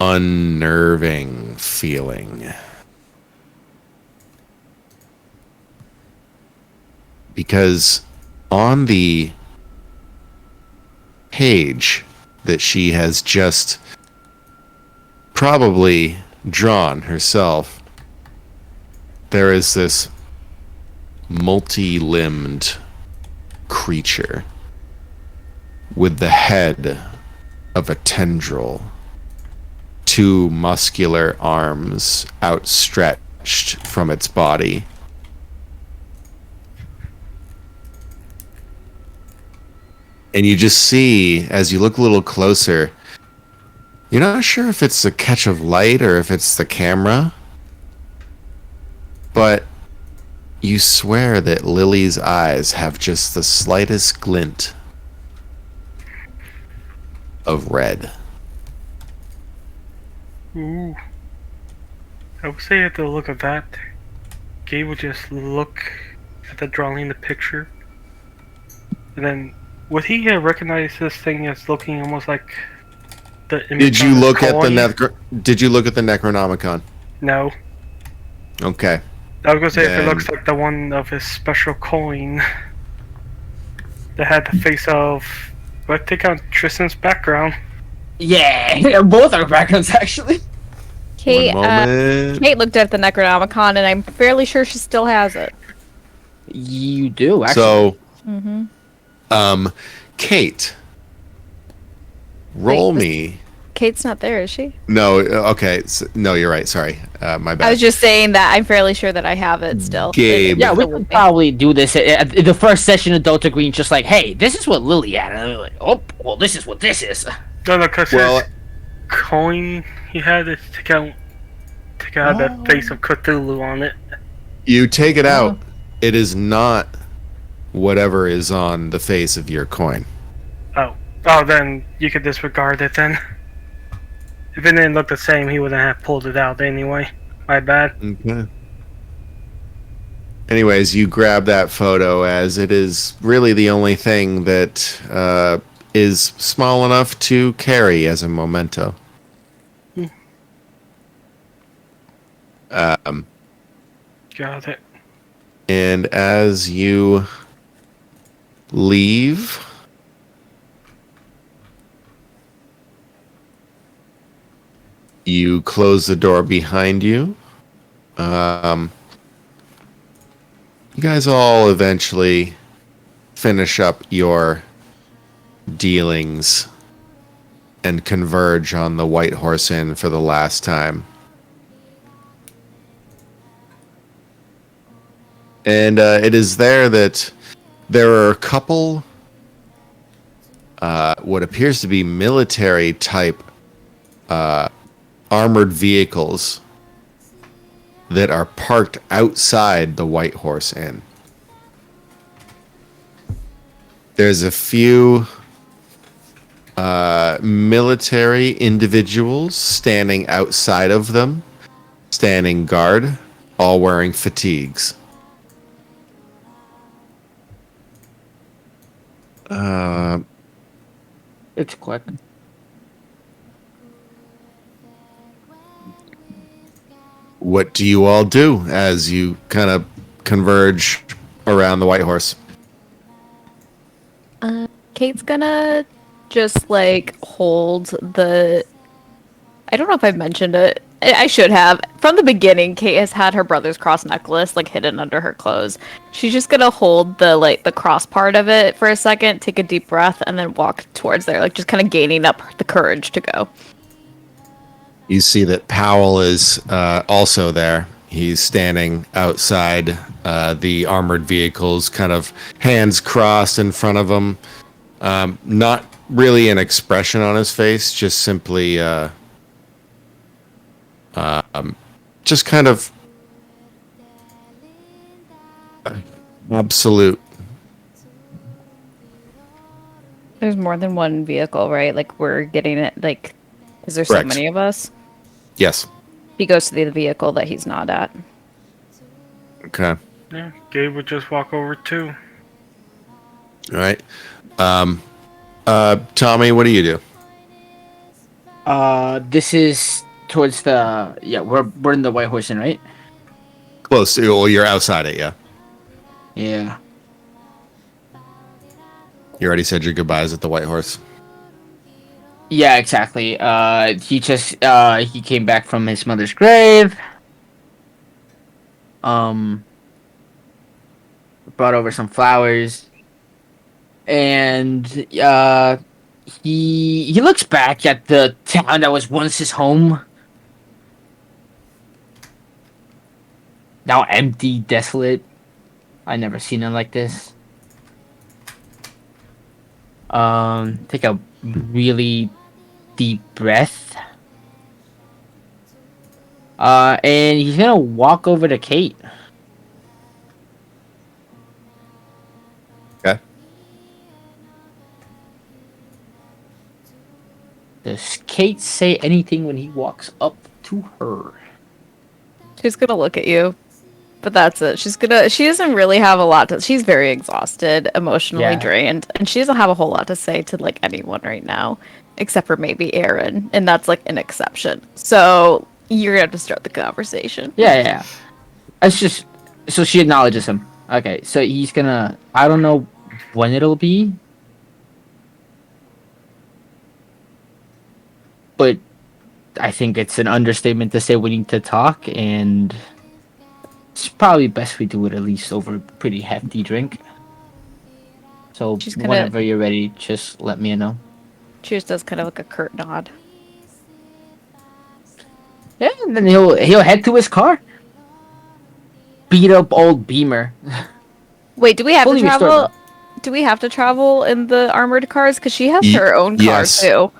unnerving feeling. Because on the page that she has just probably drawn herself, there is this multi-limbed creature with the head of a tendril, two muscular arms outstretched from its body. And you just see, as you look a little closer, you're not sure if it's a catch of light or if it's the camera, but you swear that Lily's eyes have just the slightest glint of red. Ooh. I would say at the look of that, Gabe would just look at the drawing in the picture. And then, would he recognize this thing as looking almost like the image Did you on his look at the coin? Did you look at the Necronomicon? No. Okay. I was gonna say if Then- it looks like the one of his special coin that had the face of. But take out Tristan's background. Yeah, both our backgrounds actually. Kate, One moment. Kate looked at the Necronomicon, and I'm fairly sure she still has it. You do actually. So, Mm-hmm. Kate, roll Wait, me. Kate's not there, is she? No, okay. No, you're right. Sorry. My bad. I was just saying that I'm fairly sure that I have it still. Gabe. Yeah, we Still with could me. probably do this at the first session of Delta Green. Just like, hey, this is what Lily had. And I'm like, oh, well, this is what this is. No, because Well, his coin he had to take out the face of Cthulhu on it. you take it out. It is not whatever is on the face of your coin. Oh, then you could disregard it then. If it didn't look the same, he wouldn't have pulled it out anyway. My bad. Okay. Anyways, you grab that photo as it is really the only thing that is small enough to carry as a memento. Got it. And as you leave, you close the door behind you. You guys all eventually finish up your dealings and converge on the White Horse Inn for the last time. And it is there that there are a couple what appears to be military type armored vehicles that are parked outside the White Horse Inn. There's a few military individuals standing outside of them, standing guard, all wearing fatigues. It's quick. What do you all do as you kind of converge around the White Horse? Kate's gonna just like hold the. I don't know if I've mentioned it. I should have. From the beginning, Kate has had her brother's cross necklace like hidden under her clothes. She's just gonna hold the cross part of it for a second, take a deep breath, and then walk towards there, like just kind of gaining up the courage to go. You see that Powell is also there. He's standing outside the armored vehicles, kind of hands crossed in front of him. Not really an expression on his face, just simply just kind of absolute. There's more than one vehicle, right? Like we're getting it. Like, is there so Correct. many of us? Yes. He goes to the vehicle that he's not at. Okay. Yeah, Gabe would just walk over too. All right. Tommy, what do you do? This is towards the we're in the White Horse Inn, right? Close to, well, you're outside it, yeah. Yeah. You already said your goodbyes at the White Horse. Yeah, exactly. He just he came back from his mother's grave. Brought over some flowers. And he looks back at the town that was once his home. Now empty, desolate. I never seen it like this. Take a really deep breath. And he's gonna walk over to Kate. Okay. Does Kate say anything when he walks up to her? She's gonna look at you, but that's it. She doesn't really have a lot to. She's very exhausted, emotionally Yeah. drained, and she doesn't have a whole lot to say to like anyone right now, except for maybe Aaron, and that's like an exception. So you're gonna have to start the conversation. Yeah. It's just so she acknowledges him. Okay, so he's gonna. I don't know when it'll be, but I think it's an understatement to say we need to talk, and it's probably best we do it at least over a pretty hefty drink. So She's gonna- whenever you're ready, just let me know. She just does kind of like a curt nod. Yeah, and then he'll head to his car. Beat up old Beamer. Wait, do we have Fully to restored travel? Do we have to travel in the armored cars? Because she has her own car yes. too.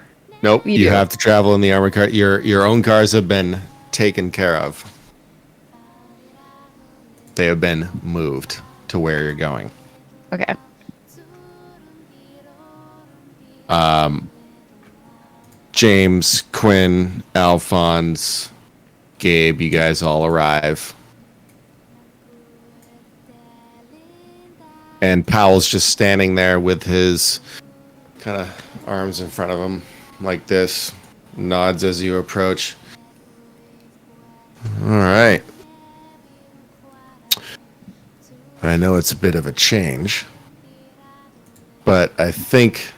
Nope. You You do. have to travel in the armored car. Your own cars have been taken care of. They have been moved to where you're going. Okay. James, Quinn, Alphonse, Gabe, you guys all arrive. And Powell's just standing there with his kind of arms in front of him like this. Nods as you approach. All right. I know it's a bit of a change, but I think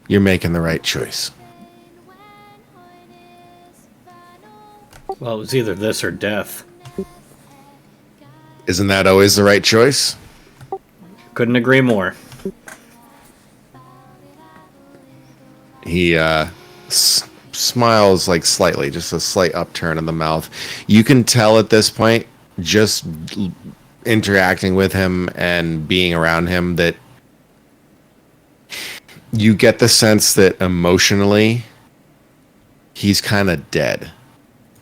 you're making the right choice. Well, it was either this or death. Isn't that always the right choice? Couldn't agree more. He smiles like slightly, just a slight upturn in the mouth. You can tell at this point, just interacting with him and being around him, that you get the sense that emotionally he's kind of dead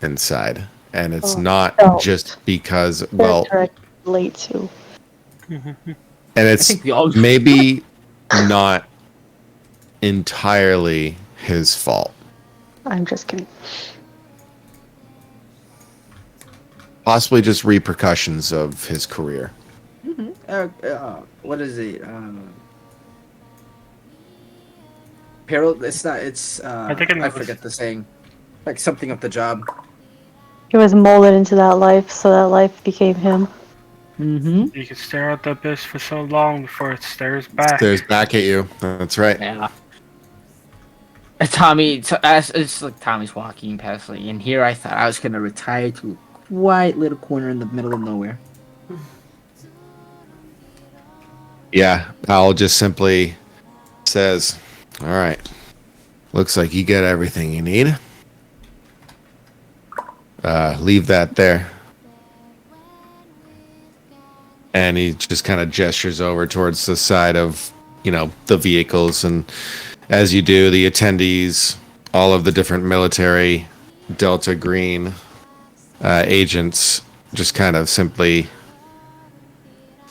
inside. And it's not felt. just because, well, That's relate to. and it's think we all- maybe not entirely his fault. I'm just kidding. Possibly just repercussions of his career. What is it? Peril. It's not. It's. I think I know I this. forget the saying. Like something of the job. He was molded into that life, so that life became him. Mm-hmm. You can stare at the abyss for so long before it stares back. Stares back at you. That's right. Yeah. Tommy, it's like Tommy's walking past me, and here I thought I was gonna retire to a quiet little corner in the middle of nowhere. Yeah, Powell just simply says, all right, looks like you get everything you need. Leave that there. And he just kind of gestures over towards the side of, the vehicles. And as you do, the attendees, all of the different military Delta Green agents just kind of simply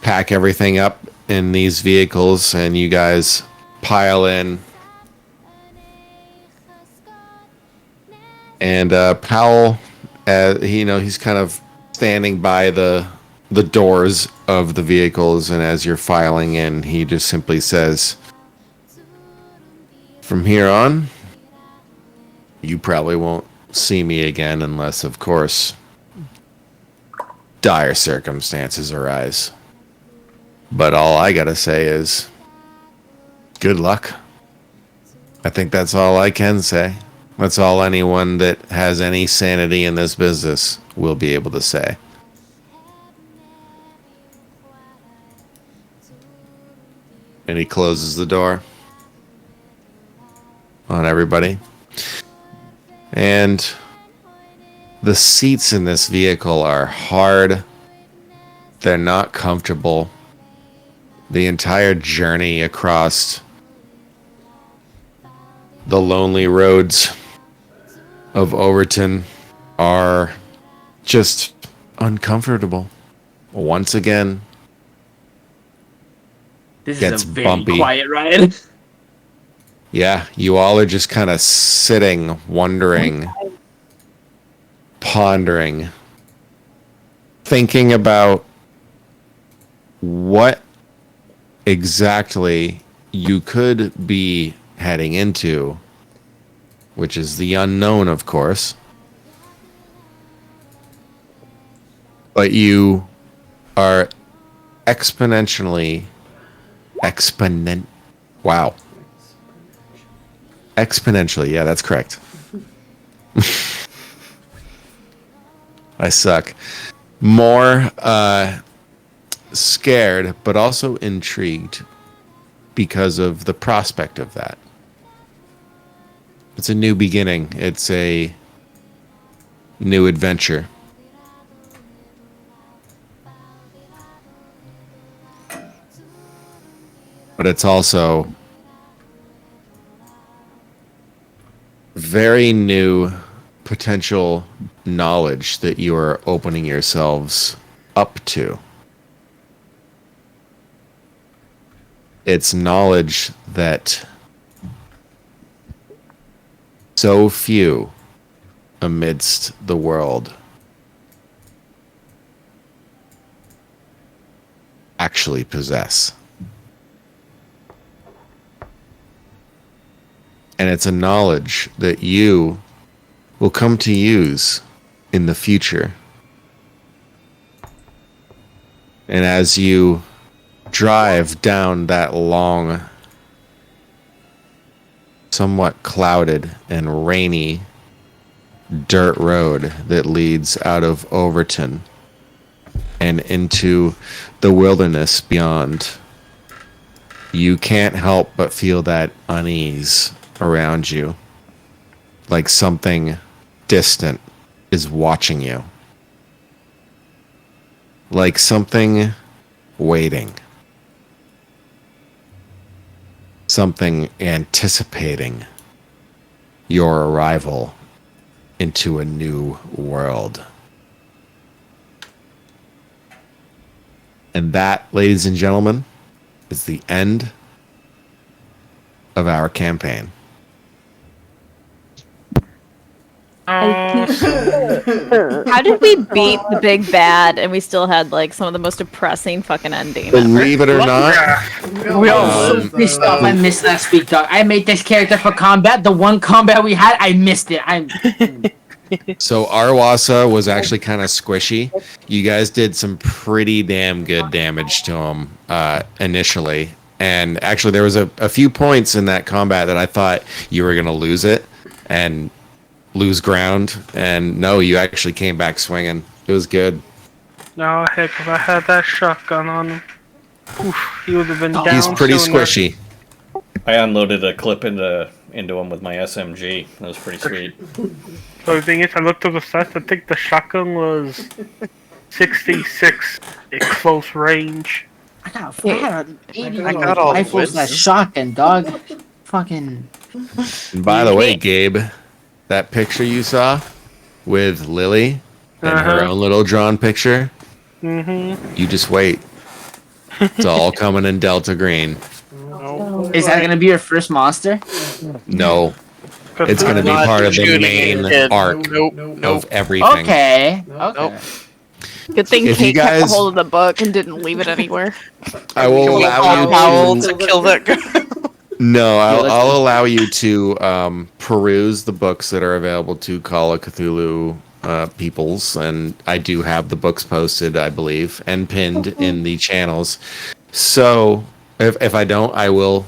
pack everything up in these vehicles, and you guys pile in. And Powell, he's kind of standing by the doors of the vehicles, and as you're filing in, he just simply says, from here on, you probably won't see me again unless, of course, dire circumstances arise. But all I gotta say is, good luck. I think that's all I can say. That's all anyone that has any sanity in this business will be able to say. And he closes the door on everybody. And the seats in this vehicle are hard. They're not comfortable. The entire journey across the lonely roads of Overton are just uncomfortable. Once again, This Gets is a very bumpy. quiet ride. Yeah, you all are just kind of sitting, wondering, pondering, thinking about what exactly you could be heading into, which is the unknown, of course. But you are exponentially exponentially, yeah, that's correct. I suck. More scared, but also intrigued because of the prospect of that. It's a new beginning. It's a new adventure. But it's also very new potential knowledge that you are opening yourselves up to. It's knowledge that so few amidst the world actually possess. And it's a knowledge that you will come to use in the future. And as you drive down that long, somewhat clouded and rainy dirt road that leads out of Overton and into the wilderness beyond, you can't help but feel that unease around you, like something distant is watching you, like something waiting, something anticipating your arrival into a new world. And that, ladies and gentlemen, is the end of our campaign. How did we beat the big bad and we still had like some of the most depressing fucking ending ever? Believe it or not, We all so pissed off. I missed last week, dog. I made this character for combat. The one combat we had, I missed it. so Arwassa was actually kind of squishy. You guys did some pretty damn good damage to him initially. And actually, there was a few points in that combat that I thought you were going to lose it and lose ground. And no, you actually came back swinging. It was good. No, heck, if I had that shotgun on him, oof, he would have been down. He's pretty sooner. squishy. I unloaded a clip into him with my SMG. That was pretty sweet. So the thing is, I looked up the stats. I think the shotgun was 66 at close range. I got 80 I got all the rifles wits. that shotgun, dog. Fucking. And by the way, Gabe, that picture you saw with Lily and her own little drawn picture, you just wait. It's all coming in Delta Green. Is that gonna be your first monster? No, it's going to be Not part of the shooting main it. arc Nope. of everything. Okay. Nope. Good thing If you Kate kept a guys- hold of the book and didn't leave it anywhere. I will Can we call allow Powell you to to. kill that guy? No, I'll allow you to peruse the books that are available to Call of Cthulhu peoples, and I do have the books posted, I believe, and pinned in the channels. So if I don't, I will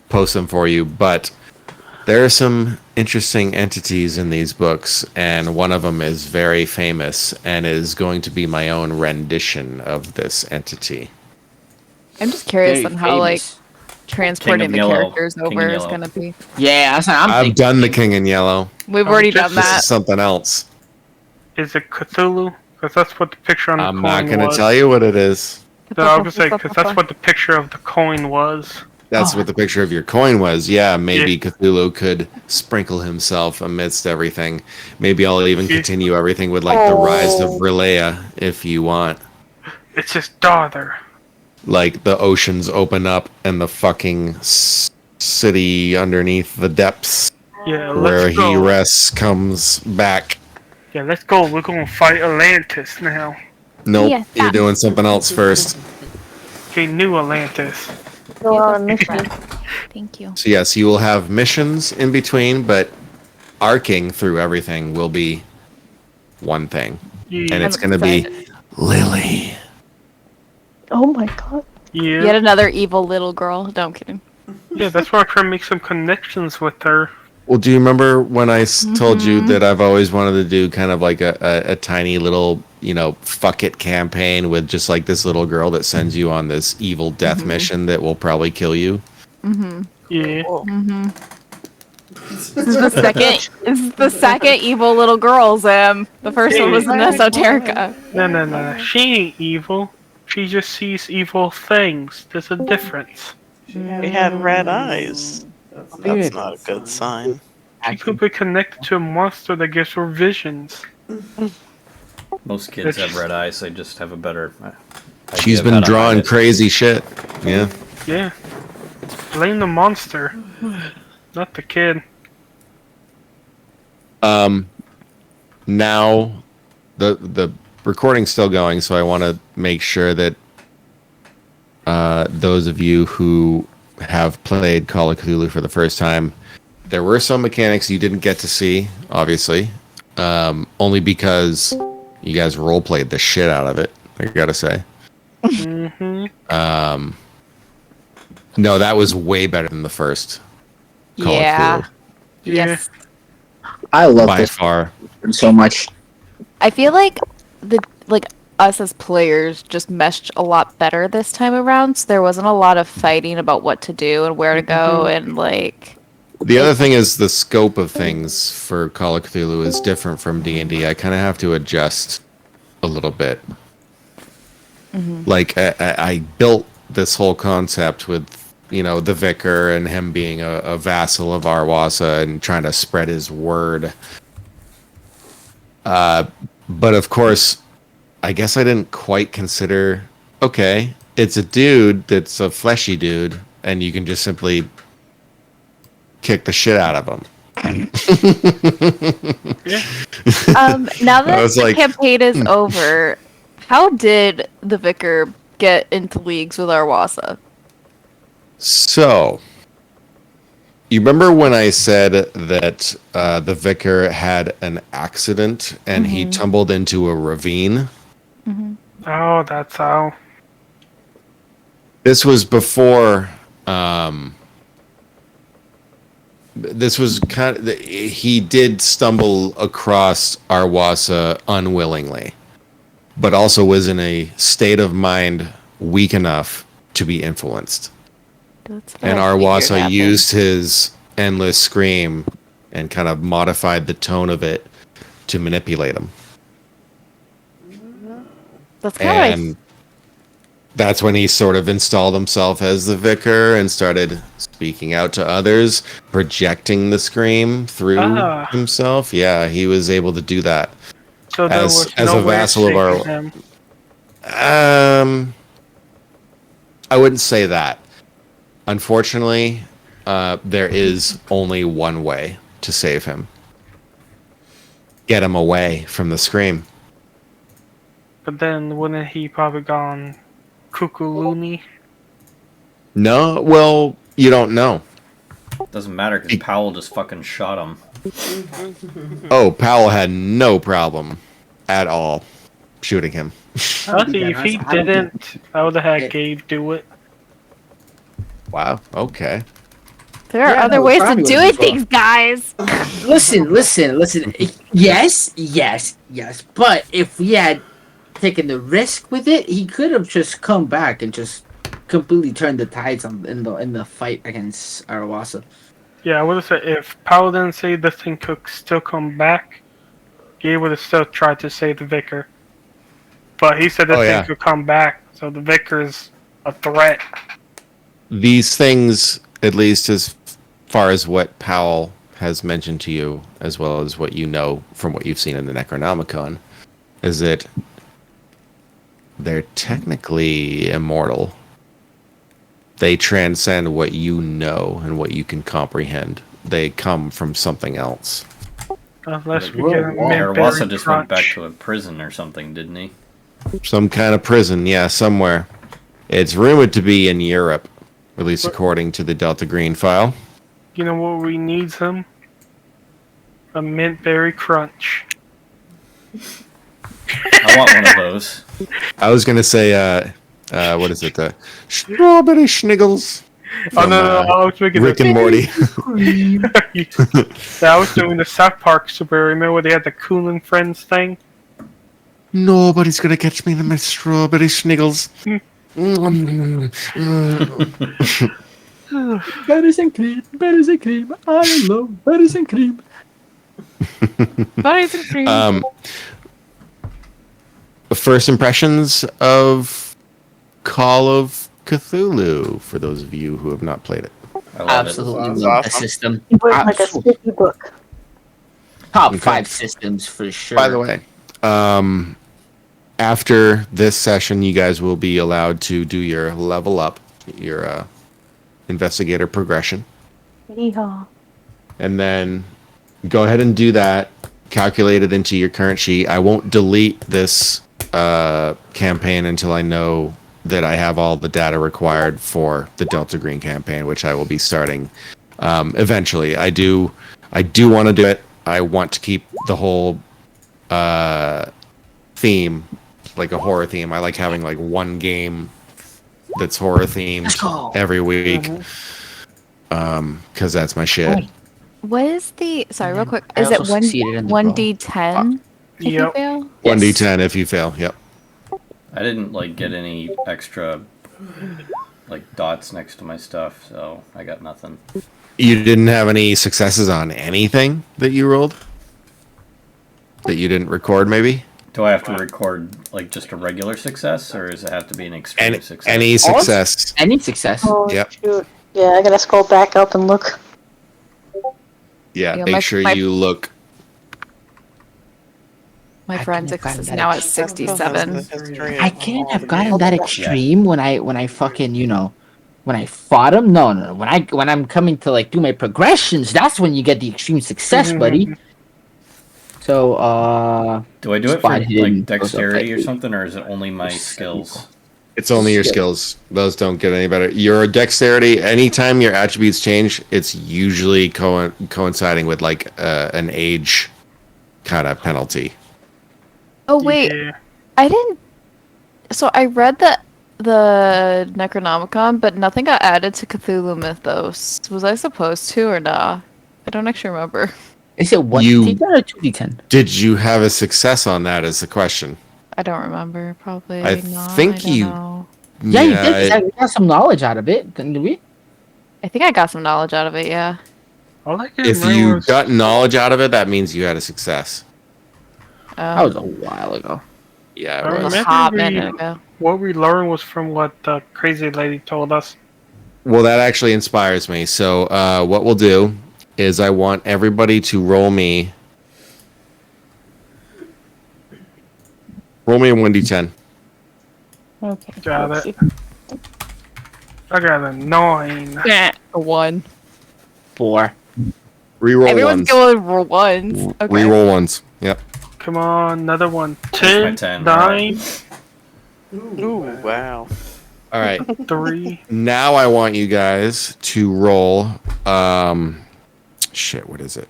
post them for you. But there are some interesting entities in these books, and one of them is very famous and is going to be my own rendition of this entity. I'm just curious Very on how like famous. transporting the Yellow. characters King over of is Yellow. gonna be. Yeah, that's what I'm I've thinking. done the King in Yellow. We've already done This that. is something else. Is it Cthulhu? Because that's what the picture on the I'm coin not going to was. tell you what it is. No, I was saying, because that's what the picture of the coin was. That's Oh. what the picture of your coin was. Yeah, maybe Cthulhu could sprinkle himself amidst everything. Maybe I'll even continue everything with like the rise of Relea if you want. It's his daughter. like the oceans open up and the fucking city underneath the depths Yeah, where let's he go. rests comes back. Yeah, let's go. We're gonna fight Atlantis now. Nope, Yeah, you're that- doing something else first. Okay, new Atlantis. Go on a mission. Thank you. So yes, you will have missions in between, but arcing through everything will be one thing, Yeah, and it's I'm going to be excited. Lily. Oh my god. yeah. Yet another evil little girl. No, I'm kidding. Yeah, that's why I'm trying to make some connections with her. Well, do you remember when I told you that I've always wanted to do kind of like a tiny little, fuck it campaign with just like this little girl that sends you on this evil death mission that will probably kill you? Yeah. This is the second. This is the second evil little girl, Zim. The first one was in Esoterica. No. She ain't evil. She just sees evil things. There's a difference. We had red eyes. That's not a good sign. She could be connected to a monster that gives her visions. Most kids have red eyes. They just have a better. She's idea of been how to drawing hide it. crazy shit. Yeah. Yeah. Blame the monster, not the kid. Now, the recording's still going, so I want to make sure that those of you who have played Call of Cthulhu for the first time, there were some mechanics you didn't get to see, obviously, only because you guys role played the shit out of it. I gotta say. No, that was way better than the first Call Yeah. of Cthulhu Yes. I love by this far. so much. I feel like us as players just meshed a lot better this time around. So there wasn't a lot of fighting about what to do and where to go and like. The other thing is the scope of things for Call of Cthulhu is different from D&D. I kind of have to adjust a little bit. Like I built this whole concept with the vicar and him being a vassal of Arwassa and trying to spread his word. But of course, I guess I didn't quite consider. Okay, it's a dude that's a fleshy dude, and you can just simply kick the shit out of him. Now that was the like, campaign is over, how did the vicar get into leagues with Arwassa? So, you remember when I said that the vicar had an accident and he tumbled into a ravine? Oh, that's how. This was before. This was he did stumble across Arwassa unwillingly, but also was in a state of mind weak enough to be influenced. That's what And I figured Arwassa happened. used his endless scream and kind of modified the tone of it to manipulate him. That's kind of And that's when he sort of installed himself as the vicar and started speaking out to others, projecting the scream through himself. Yeah, he was able to do that. So there As- was as no a way vassal of our- saving him. I wouldn't say that. Unfortunately, there is only one way to save him. Get him away from the scream. But then wouldn't he probably gone cuckoo loony? No, well, you don't know. Doesn't matter because Powell just fucking shot him. Oh, Powell had no problem at all shooting him. Honestly, if he didn't, I would have had Gabe do it. Wow, okay. there are Yeah, other no, ways to probably do would've it, been things, guys. Listen. Yes. But if we had taken the risk with it, he could have just come back and just completely turned the tides in the fight against Arwassa. Yeah, I would have said if Powell didn't say this thing could still come back, Gabe would have still tried to save the vicar. But he said this thing could come back, so the vicar's a threat. These things, at least as far as what Powell has mentioned to you, as well as what you know from what you've seen in the Necronomicon, is that they're technically immortal. they transcend what you know and what you can comprehend. They come from something else. Unless we Whoa, get a Arwassa mint-berry just went back crunch. to a prison or something, didn't he? Some kind of prison, yeah, somewhere. It's rumored to be in Europe, at least according to the Delta Green file. You know what we need, some? A mint-berry crunch. I want one of those. I was gonna say, what is it? Strawberry schniggles. Oh no, I was making Rick and Morty. I was doing the South Park Super. Remember where they had the Cool and Friends thing? Nobody's gonna catch me in my strawberry schniggles. Berries and cream, berries and cream. I love berries and cream. Bodies and cream. First impressions of Call of Cthulhu, for those of you who have not played it. I love Absolutely Sounds love the awesome. system. It was like a Absolutely. sticky book. Top Okay. 5 systems for sure. By the way, after this session, you guys will be allowed to do your level up, your investigator progression. Yeehaw. And then go ahead and do that. Calculate it into your current sheet. I won't delete this campaign until I know that I have all the data required for the Delta Green campaign, which I will be starting eventually. I do want to do it. I want to keep the whole theme, like a horror theme. I like having like one game that's horror themed every week, because that's my shit. What is the? Sorry, real quick. I Is it also succeeded in the one role. D10? If you Yep. fail? 1d10 if you fail. Yep. I didn't like get any extra like dots next to my stuff, so I got nothing. You didn't have any successes on anything that you rolled? That you didn't record, maybe? Do I have to record like just a regular success, or does it have to be an extreme success? Any success. Any success. Oh, Yep. shoot. Yeah, I gotta scroll back up and look. Yeah, Yeah, make my- sure my- you look. My I forensics can't find is that now at extreme. 67. I can't have gotten that extreme when I fucking when I fought him. No. When I'm coming to like do my progressions, that's when you get the extreme success, buddy. So Do I do it for Spot hidden like dexterity goes or up, something, or is it only my skills? It's only your skills. Those don't get any better. Your dexterity, anytime your attributes change, it's usually coinciding with like an age kind of penalty. Oh wait, Yeah. I didn't. So I read the Necronomicon, but nothing got added to Cthulhu Mythos. Was I supposed to or not? I don't actually remember. is it 1 You- D10 or 2D10? Did you have a success on that is the question. I don't remember. Probably I not. think I don't you- know. Yeah, you did. We got some knowledge out of it, didn't we? I think I got some knowledge out of it. Yeah. All I can If remember you was- got knowledge out of it, that means you had a success. That was a while ago. Yeah, I it a was. remember hot we- minute ago. what we learned was from what the crazy lady told us. Well, that actually inspires me. So, what we'll do is I want everybody to roll me a 1d10. Okay. Got it. I got a 9. A 1. 4. Reroll Everyone's ones. going for ones. Okay. Reroll ones. Yep. Come on, another one. That's my 10, 10, 9, Ooh, wow. All right. 3. Now I want you guys to roll. Shit. What is it?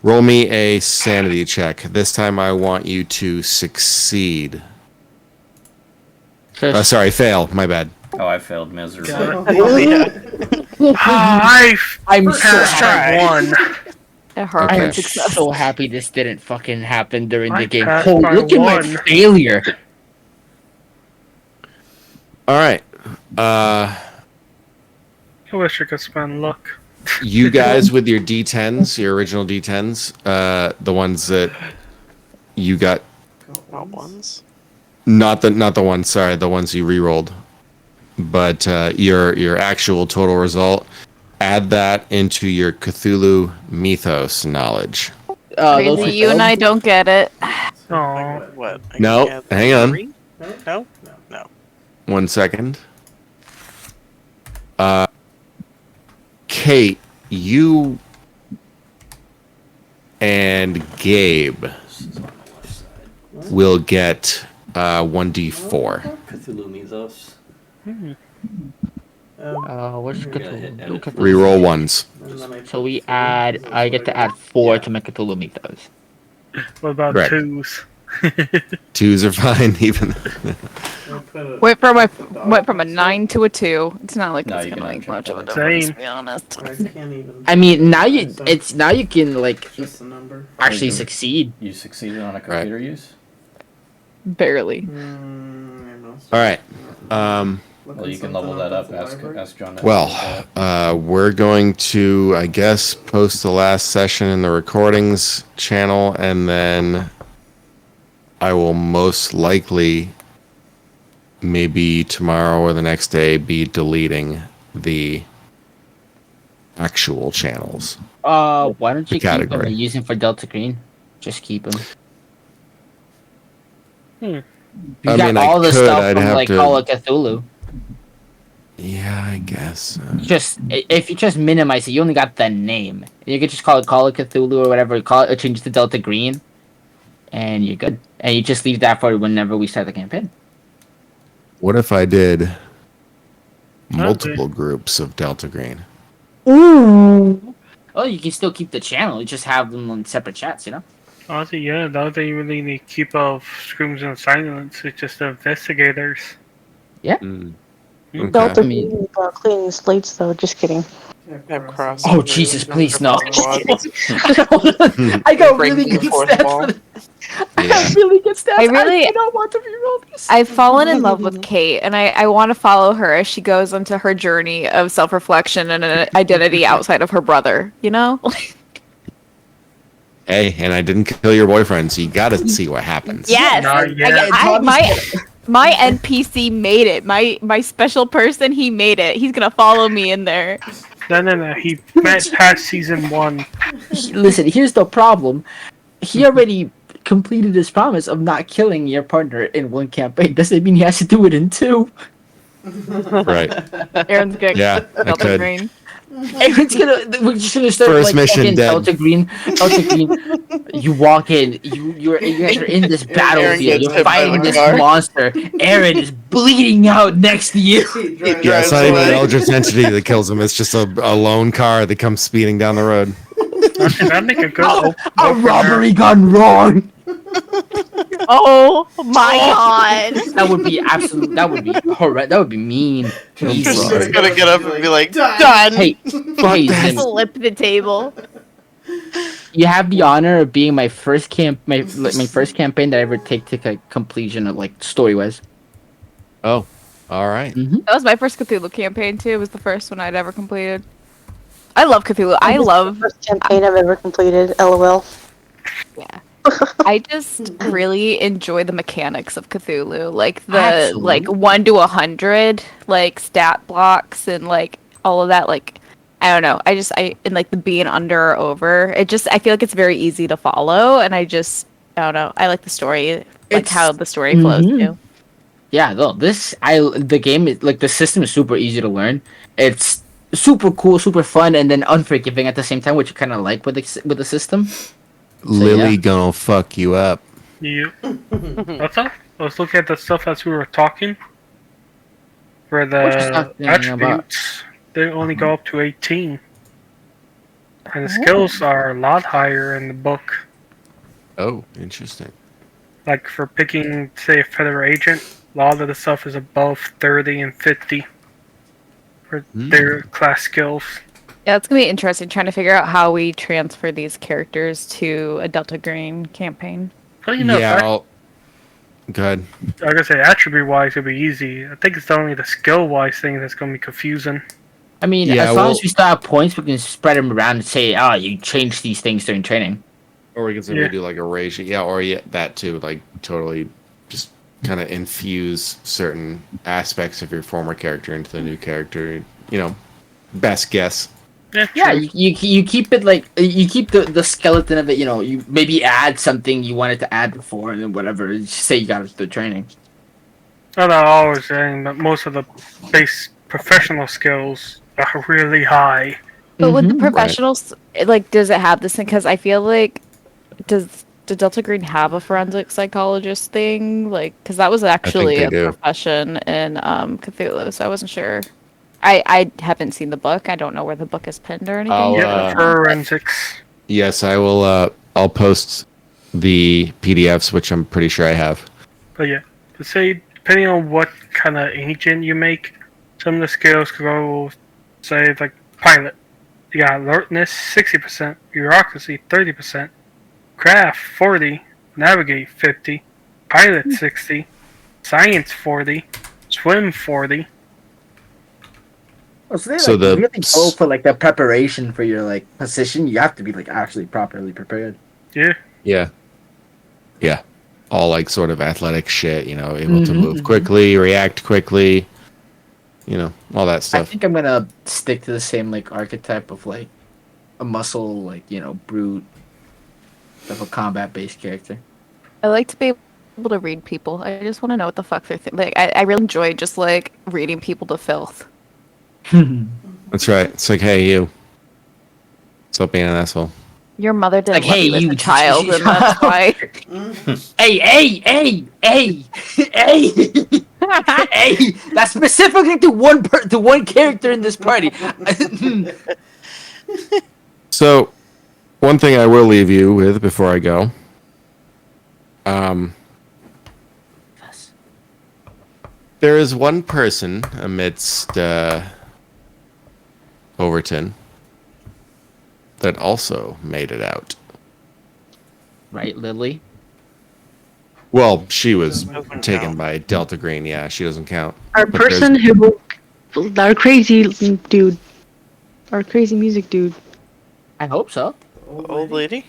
Roll me a sanity check. This time I want you to succeed. Sorry, fail. My bad. Oh, I failed miserably. Oh, yeah. I'm so passed happy. by 1. A hard Okay. I'm success. so happy this didn't fucking happen during the I game. passed Oh, by look at my 1. failure. All right. I wish I could spend luck. You guys with your D10s, your original D10s, the ones that you got, Not ones. not the ones. Sorry, the ones you re-rolled. But your actual total result, add that into your Cthulhu Mythos knowledge. Those Crazy, who you and failed? I don't get it. Oh, What? I No, can add hang on. 3? No? No. 1 second. Kate, you and Gabe will get 1d4. Cthulhu mythos. What's Cthulhu? Reroll ones. So I get to add 4 to my Cthulhu mythos. What about Correct. 2s? 2s are fine, even. Went from a 9 to a 2. It's not like No, it's you gonna can make much of a Same. difference, to be honest. I mean, now you can like Just a number. actually succeed. You succeeded on a computer use? Barely. All right. Well, you can level that up. Ask John. Well, we're going to, I guess, post the last session in the recordings channel, and then I will most likely, maybe tomorrow or the next day, be deleting the actual channels. Why don't you keep them category. and use them for Delta Green? Just keep them. You I got mean, all the I'd stuff from have like to- Call of Cthulhu. Yeah, I guess. Just if you just minimize it, you only got the name. You could just call it Call of Cthulhu or whatever. Call it, change it to Delta Green, and you're good. And you just leave that for whenever we start the campaign. What if I did multiple groups of Delta Green? Ooh. Oh, you can still keep the channel. You just have them on separate chats, you know. Honestly, yeah, the other thing you really need to keep off Screams and Silence is just the investigators. Mm. Okay. Delta I mean- Green cleaning slates, though. Just kidding. Have cross. Oh Jesus, please no! I got Breaking really the good fourth stats wall. for this. I Yeah. got really good stats. I really- I don't want to reroll this. I've fallen in love with Kate, and I want to follow her as she goes into her journey of self-reflection and an identity outside of her brother. You know? Hey, and I didn't kill your boyfriend, so you gotta see what happens. Yes. Not yet. My NPC made it. My special person, he made it. He's gonna follow me in there. No. He met past season 1. Listen, here's the problem. He already completed his promise of not killing your partner in one campaign. Doesn't mean he has to do it in 2. Right. Aaron's gonna Yeah, I Delta could. Green. We're just gonna start First like mission fucking dead. Delta Green. You walk in. You guys are in this battlefield. gets You're hit by fighting the this car. monster. Aaron is bleeding out next to you. Yeah, it's not even an Eldritch entity that kills him. It's just a lone car that comes speeding down the road. Honestly, that'd make a good A opener. robbery gone wrong. Oh my god. That would be absolute. That would be horrendous. That would be mean. Jesus. He's gonna get up and be like, done! Hey, hey, Zim, Flip the table. you have the honor of being my first my first campaign that I ever take to completion of like story wise. Oh, all right. That was my first Cthulhu campaign too. It was the first one I'd ever completed. I love Cthulhu. I love. First campaign I've ever completed. LOL. Yeah. I just really enjoy the mechanics of Cthulhu, like the Absolutely. like 1 to 100, like stat blocks and like all of that. Like I don't know. I and like the being under or over. I feel like it's very easy to follow, and I don't know. I like the story, like It's- how the story flows Mhm. too. Yeah, though the game is like the system is super easy to learn. It's super cool, super fun, and then unforgiving at the same time, which you kind of like with the system. Lily yeah. gonna fuck you up. Yep. That's all. I was looking at the stuff as we were talking. For What you the talking about? attributes, they only go up to 18. And the skills are a lot higher in the book. Oh, interesting. Like for picking, say, a federal agent, a lot of the stuff is above 30 and 50 for their class skills. Yeah, it's gonna be interesting trying to figure out how we transfer these characters to a Delta Green campaign. Well, you know, Yeah. Go ahead. like I say, attribute-wise, it'll be easy. I think it's only the skill-wise thing that's going to be confusing. I mean, Yeah, as long well- as we still have points, we can spread them around and say, "Oh, you changed these things during training." Or we can simply Yeah. do like a ratio. Yeah, or that too. Like totally just kind of infuse certain aspects of your former character into the new character. You know, best guess. Yeah, true. you keep it like you keep the skeleton of it. You know, you maybe add something you wanted to add before, and then whatever. Just say you got it through training. Not always saying, but most of the base professional skills are really high. But with the Mhm. professionals, like, does it have this thing? Because I feel like, does Delta Green have a forensic psychologist thing? Like, because that was actually they a do. profession in Cthulhu, so I wasn't sure. I haven't seen the book. I don't know where the book is pinned or anything. I'll, Yeah, forensics. Yes, I will. I'll post the PDFs, which I'm pretty sure I have. But yeah, to say, depending on what kind of agent you make, some of the skills could go, say, like pilot. You got alertness 60%, bureaucracy 30%, craft 40, navigate 50, pilot 60, science 40, swim 40. Oh, so they So like the- really go for like the preparation for your like position. You have to be like actually properly prepared. Yeah. Yeah. All like sort of athletic shit, able to Mhm, move mhm. quickly, react quickly, all that I stuff. think I'm gonna stick to the same like archetype of like a muscle, like brute, of a combat-based character. I like to be able to read people. I just want to know what the fuck they're thinking. Like, I really enjoy just like reading people to filth. That's right. It's like, hey, you. Stop being an asshole. Your mother didn't Like, love hey, you as you- a child, and that's why. Hey, hey, hey, hey, hey! That's specifically to one character in this party. So, one thing I will leave you with before I go. There is one person amidst Overton that also made it out. Right, Lily? Well, she was Doesn't taken count. by Delta Green. Yeah, she doesn't count. Our But there's- person who, our crazy dude, our crazy music dude. I hope so. Old lady?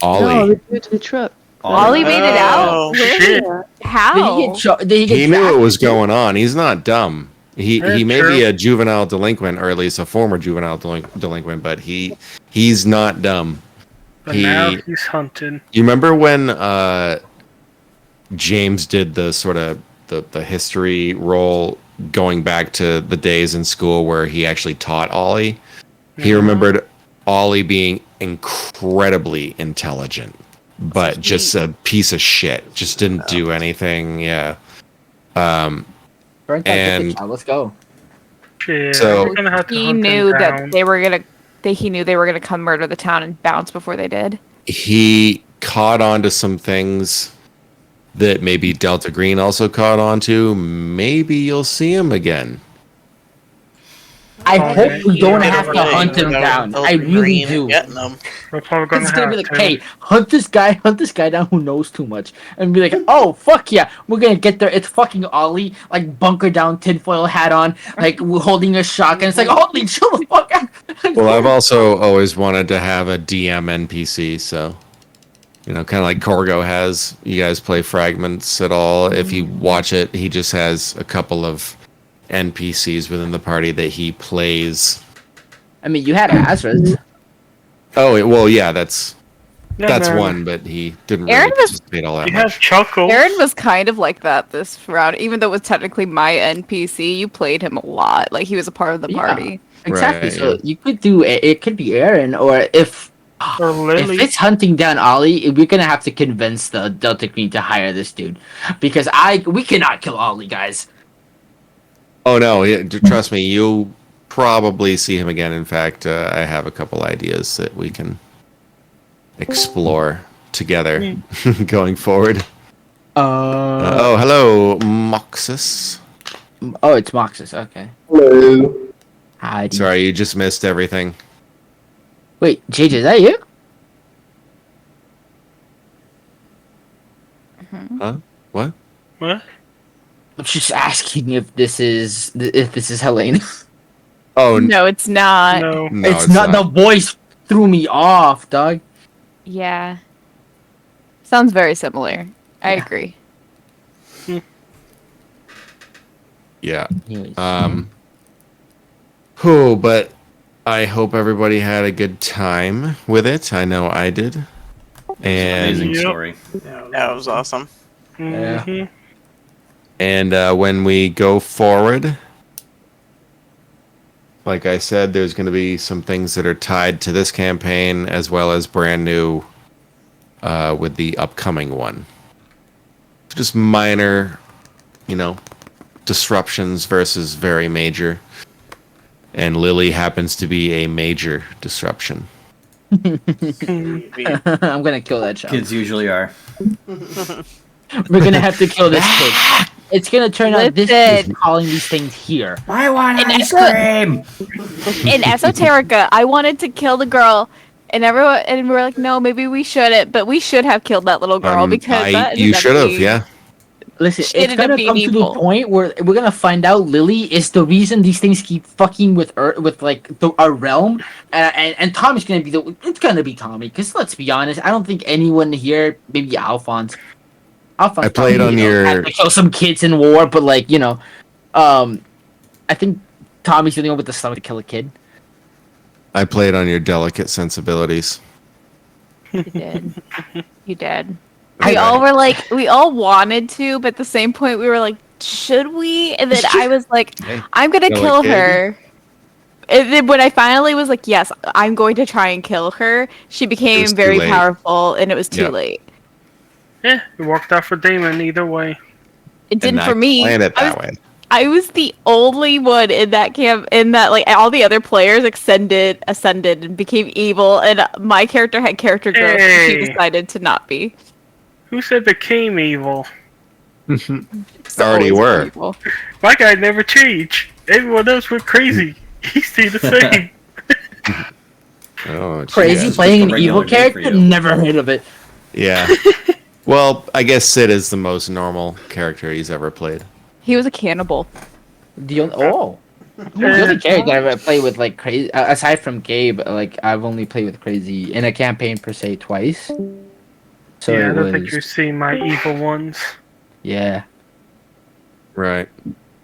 Ollie. No, the dude to the truck. Ollie made it out. Oh, Really? shit. How? Did he get He knew what drafted? was going on. He's not dumb. He That's may true. be a juvenile delinquent, or at least a former juvenile delinquent, but he's not dumb. But now he's hunted. You remember when James did the sort of the history role going back to the days in school where he actually taught Ollie? He remembered Ollie being incredibly intelligent, but just a piece of shit. Just didn't do anything. Yeah. Burnt that and- ticket, let's go. Yeah, So- we're gonna have to He hunt knew him that down. he knew they were gonna come murder the town and bounce before they did. He caught on to some things that maybe Delta Green also caught on to. Maybe you'll see him again. I Oh, hope man. we don't Get have to away hunt him without down. Delta I really Green do. Getting them. We're probably gonna It's gonna be have like, to. hey, hunt this guy down who knows too much, and be like, oh fuck yeah, we're gonna get there. It's fucking Ollie, like bunker down, tinfoil hat on, like holding a shotgun. It's like, Ollie, chill the fuck out. Well, I've also always wanted to have a DM NPC, so kind of like Corgo has. You guys play Fragments at all? If you watch it, he just has a couple of NPCs within the party that he plays. I mean, you had Azra's. Oh, well, yeah, that's Yeah, man. one, but he didn't really Aaron was- participate all that You much. have Chuckles. Aaron was kind of like that this round, even though it was technically my NPC. You played him a lot, like he was a part of the Yeah. party. Exactly. Right, So yeah. you could do it. Could be Aaron, or if Or Lily. it's hunting down Ollie, we're gonna have to convince the Delta Green to hire this dude, because we cannot kill Ollie, guys. Oh no! Trust me, you'll probably see him again. In fact, I have a couple ideas that we can explore together going forward. Oh, hello, Moxus. Oh, it's Moxus. Okay. Hello. Hi. Sorry, you just missed everything. Wait, JJ, is that you? Huh? What? What? I'm just asking if this is Helene. Oh No, it's not. No. no, it's not. The voice threw me off, dog. Yeah. Sounds very similar. I Yeah. agree. Yeah. Anyways. But I hope everybody had a good time with it. I know I did. And Amazing Yep. story. That was awesome. Mhm. when we go forward, like I said, there's going to be some things that are tied to this campaign as well as brand new with the upcoming one. Just minor, disruptions versus very major. And Lily happens to be a major disruption. I'm gonna kill that child. Kids usually are. We're gonna have to kill this kid. It's gonna turn out this kid calling these things here. I want ice cream! In Esoterica, I wanted to kill the girl, and we're like, no, maybe we shouldn't, but we should have killed that little girl because you should have, yeah. Listen, She it's ended up gonna being come to evil. the point where we're gonna find out Lily is the reason these things keep fucking with our realm, and Tommy's gonna be it's gonna be Tommy. Because let's be honest, I don't think anyone here, maybe Alphonse. I played on your had to kill some kids in war, but I think Tommy's the only one with the stomach to kill a kid. I played on your delicate sensibilities. You did. You did. We all wanted to, but at the same point, we were like, should we? And then I was like, I'm gonna kill her. And then when I finally was like, yes, I'm going to try and kill her, she became very powerful, and it was too late. Yeah, it worked out for Damon either way. It didn't for me. Planned it that way. I was the only one in that camp, all the other players ascended and became evil, and my character had character growth, and she decided to not be. Who said became evil? Already were. Evil. My guy never changed. Everyone else went crazy. He stayed the same. Oh, Crazy playing an evil character? Never heard of it. Yeah. Well, I guess Sid is the most normal character he's ever played. He was a cannibal. The only character I've ever played with crazy, aside from Gabe, I've only played with crazy in a campaign per se twice. So yeah, I don't think you've seen my evil ones. Yeah. Right.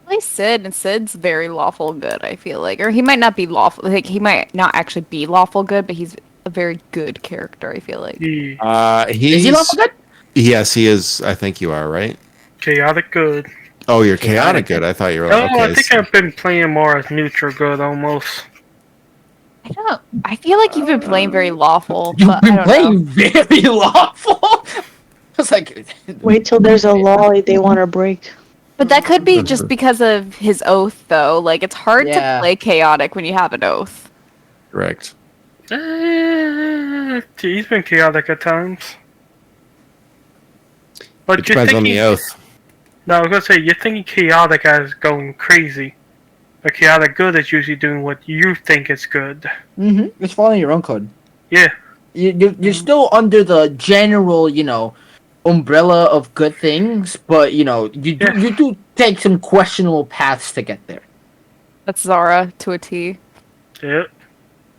Play Sid, and Sid's very lawful good, I feel like. Or he might not be lawful, he might not actually be lawful good, but he's a very good character, I feel like. Yeah. Is he lawful good? Yes, he is. I think you are, right? Chaotic good. Oh, you're chaotic good. I thought you were. Okay, I think I've been playing more as neutral good almost. I feel like you've been playing very lawful, You've but been I don't playing know. very lawful. I was like, Wait till there's a law they want to break. But that could be just because of his oath, though. It's hard to play chaotic when you have an oath. Correct. He's been chaotic at times. But It depends on the oath. No, I was gonna say you're thinking chaotic as going crazy. But chaotic good is usually doing what you think is good. It's following your own code. Yeah. You're still under the general, umbrella of good things, but you do take some questionable paths to get there. That's Zara to a T. Yep.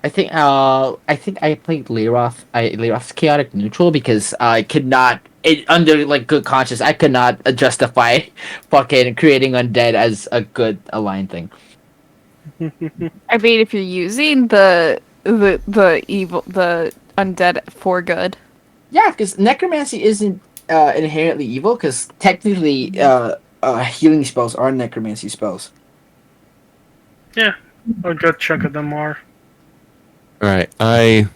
I think I played Leroth. Leroth's chaotic neutral because I could not, under good conscience, I could not justify fucking creating undead as a good aligned thing. I mean, if you're using the undead for good. Yeah, because necromancy isn't inherently evil, because technically healing spells are necromancy spells. Yeah. A good chunk of them are. All right. I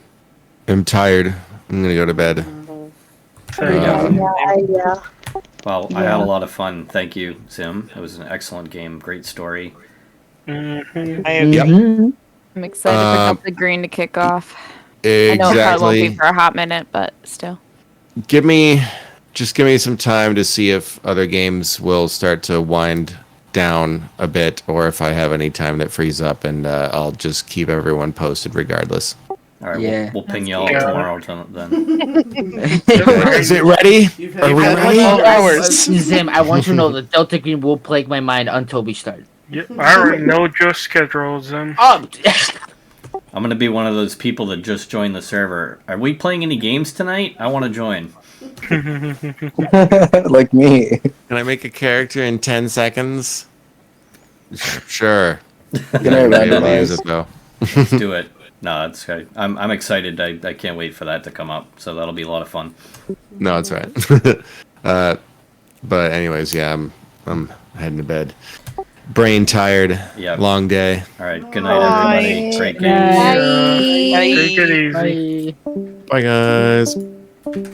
am tired. I'm gonna go to bed. Yeah. Well, I had a lot of fun. Thank you, Sim. It was an excellent game. Great story. Mm-hmm. I'm excited for Delta Green to kick off. Exactly. I know it probably won't be for a hot minute, but still. Give me some time to see if other games will start to wind down a bit, or if I have any time that frees up, and I'll just keep everyone posted regardless. All right, Yeah. we'll ping you all Yeah. tomorrow then. Is it ready? Are we ready? Zim, I want you to know that Delta Green will plague my mind until we start. Yep. I already know your schedules, and Oh, I'm gonna be one of those people that just joined the server. Are we playing any games tonight? I want to join. Like me. Can I make a character in 10 seconds? Sure. Can I randomize? Use it though. Let's do it. No, it's great. I'm excited. I can't wait for that to come up. So that'll be a lot of fun. No, it's right. But anyways, yeah, I'm heading to bed. brain tired. Yep. Long day. All right. Good night, everybody. Bye. Great game. Bye. Take it easy. Bye. Bye, guys.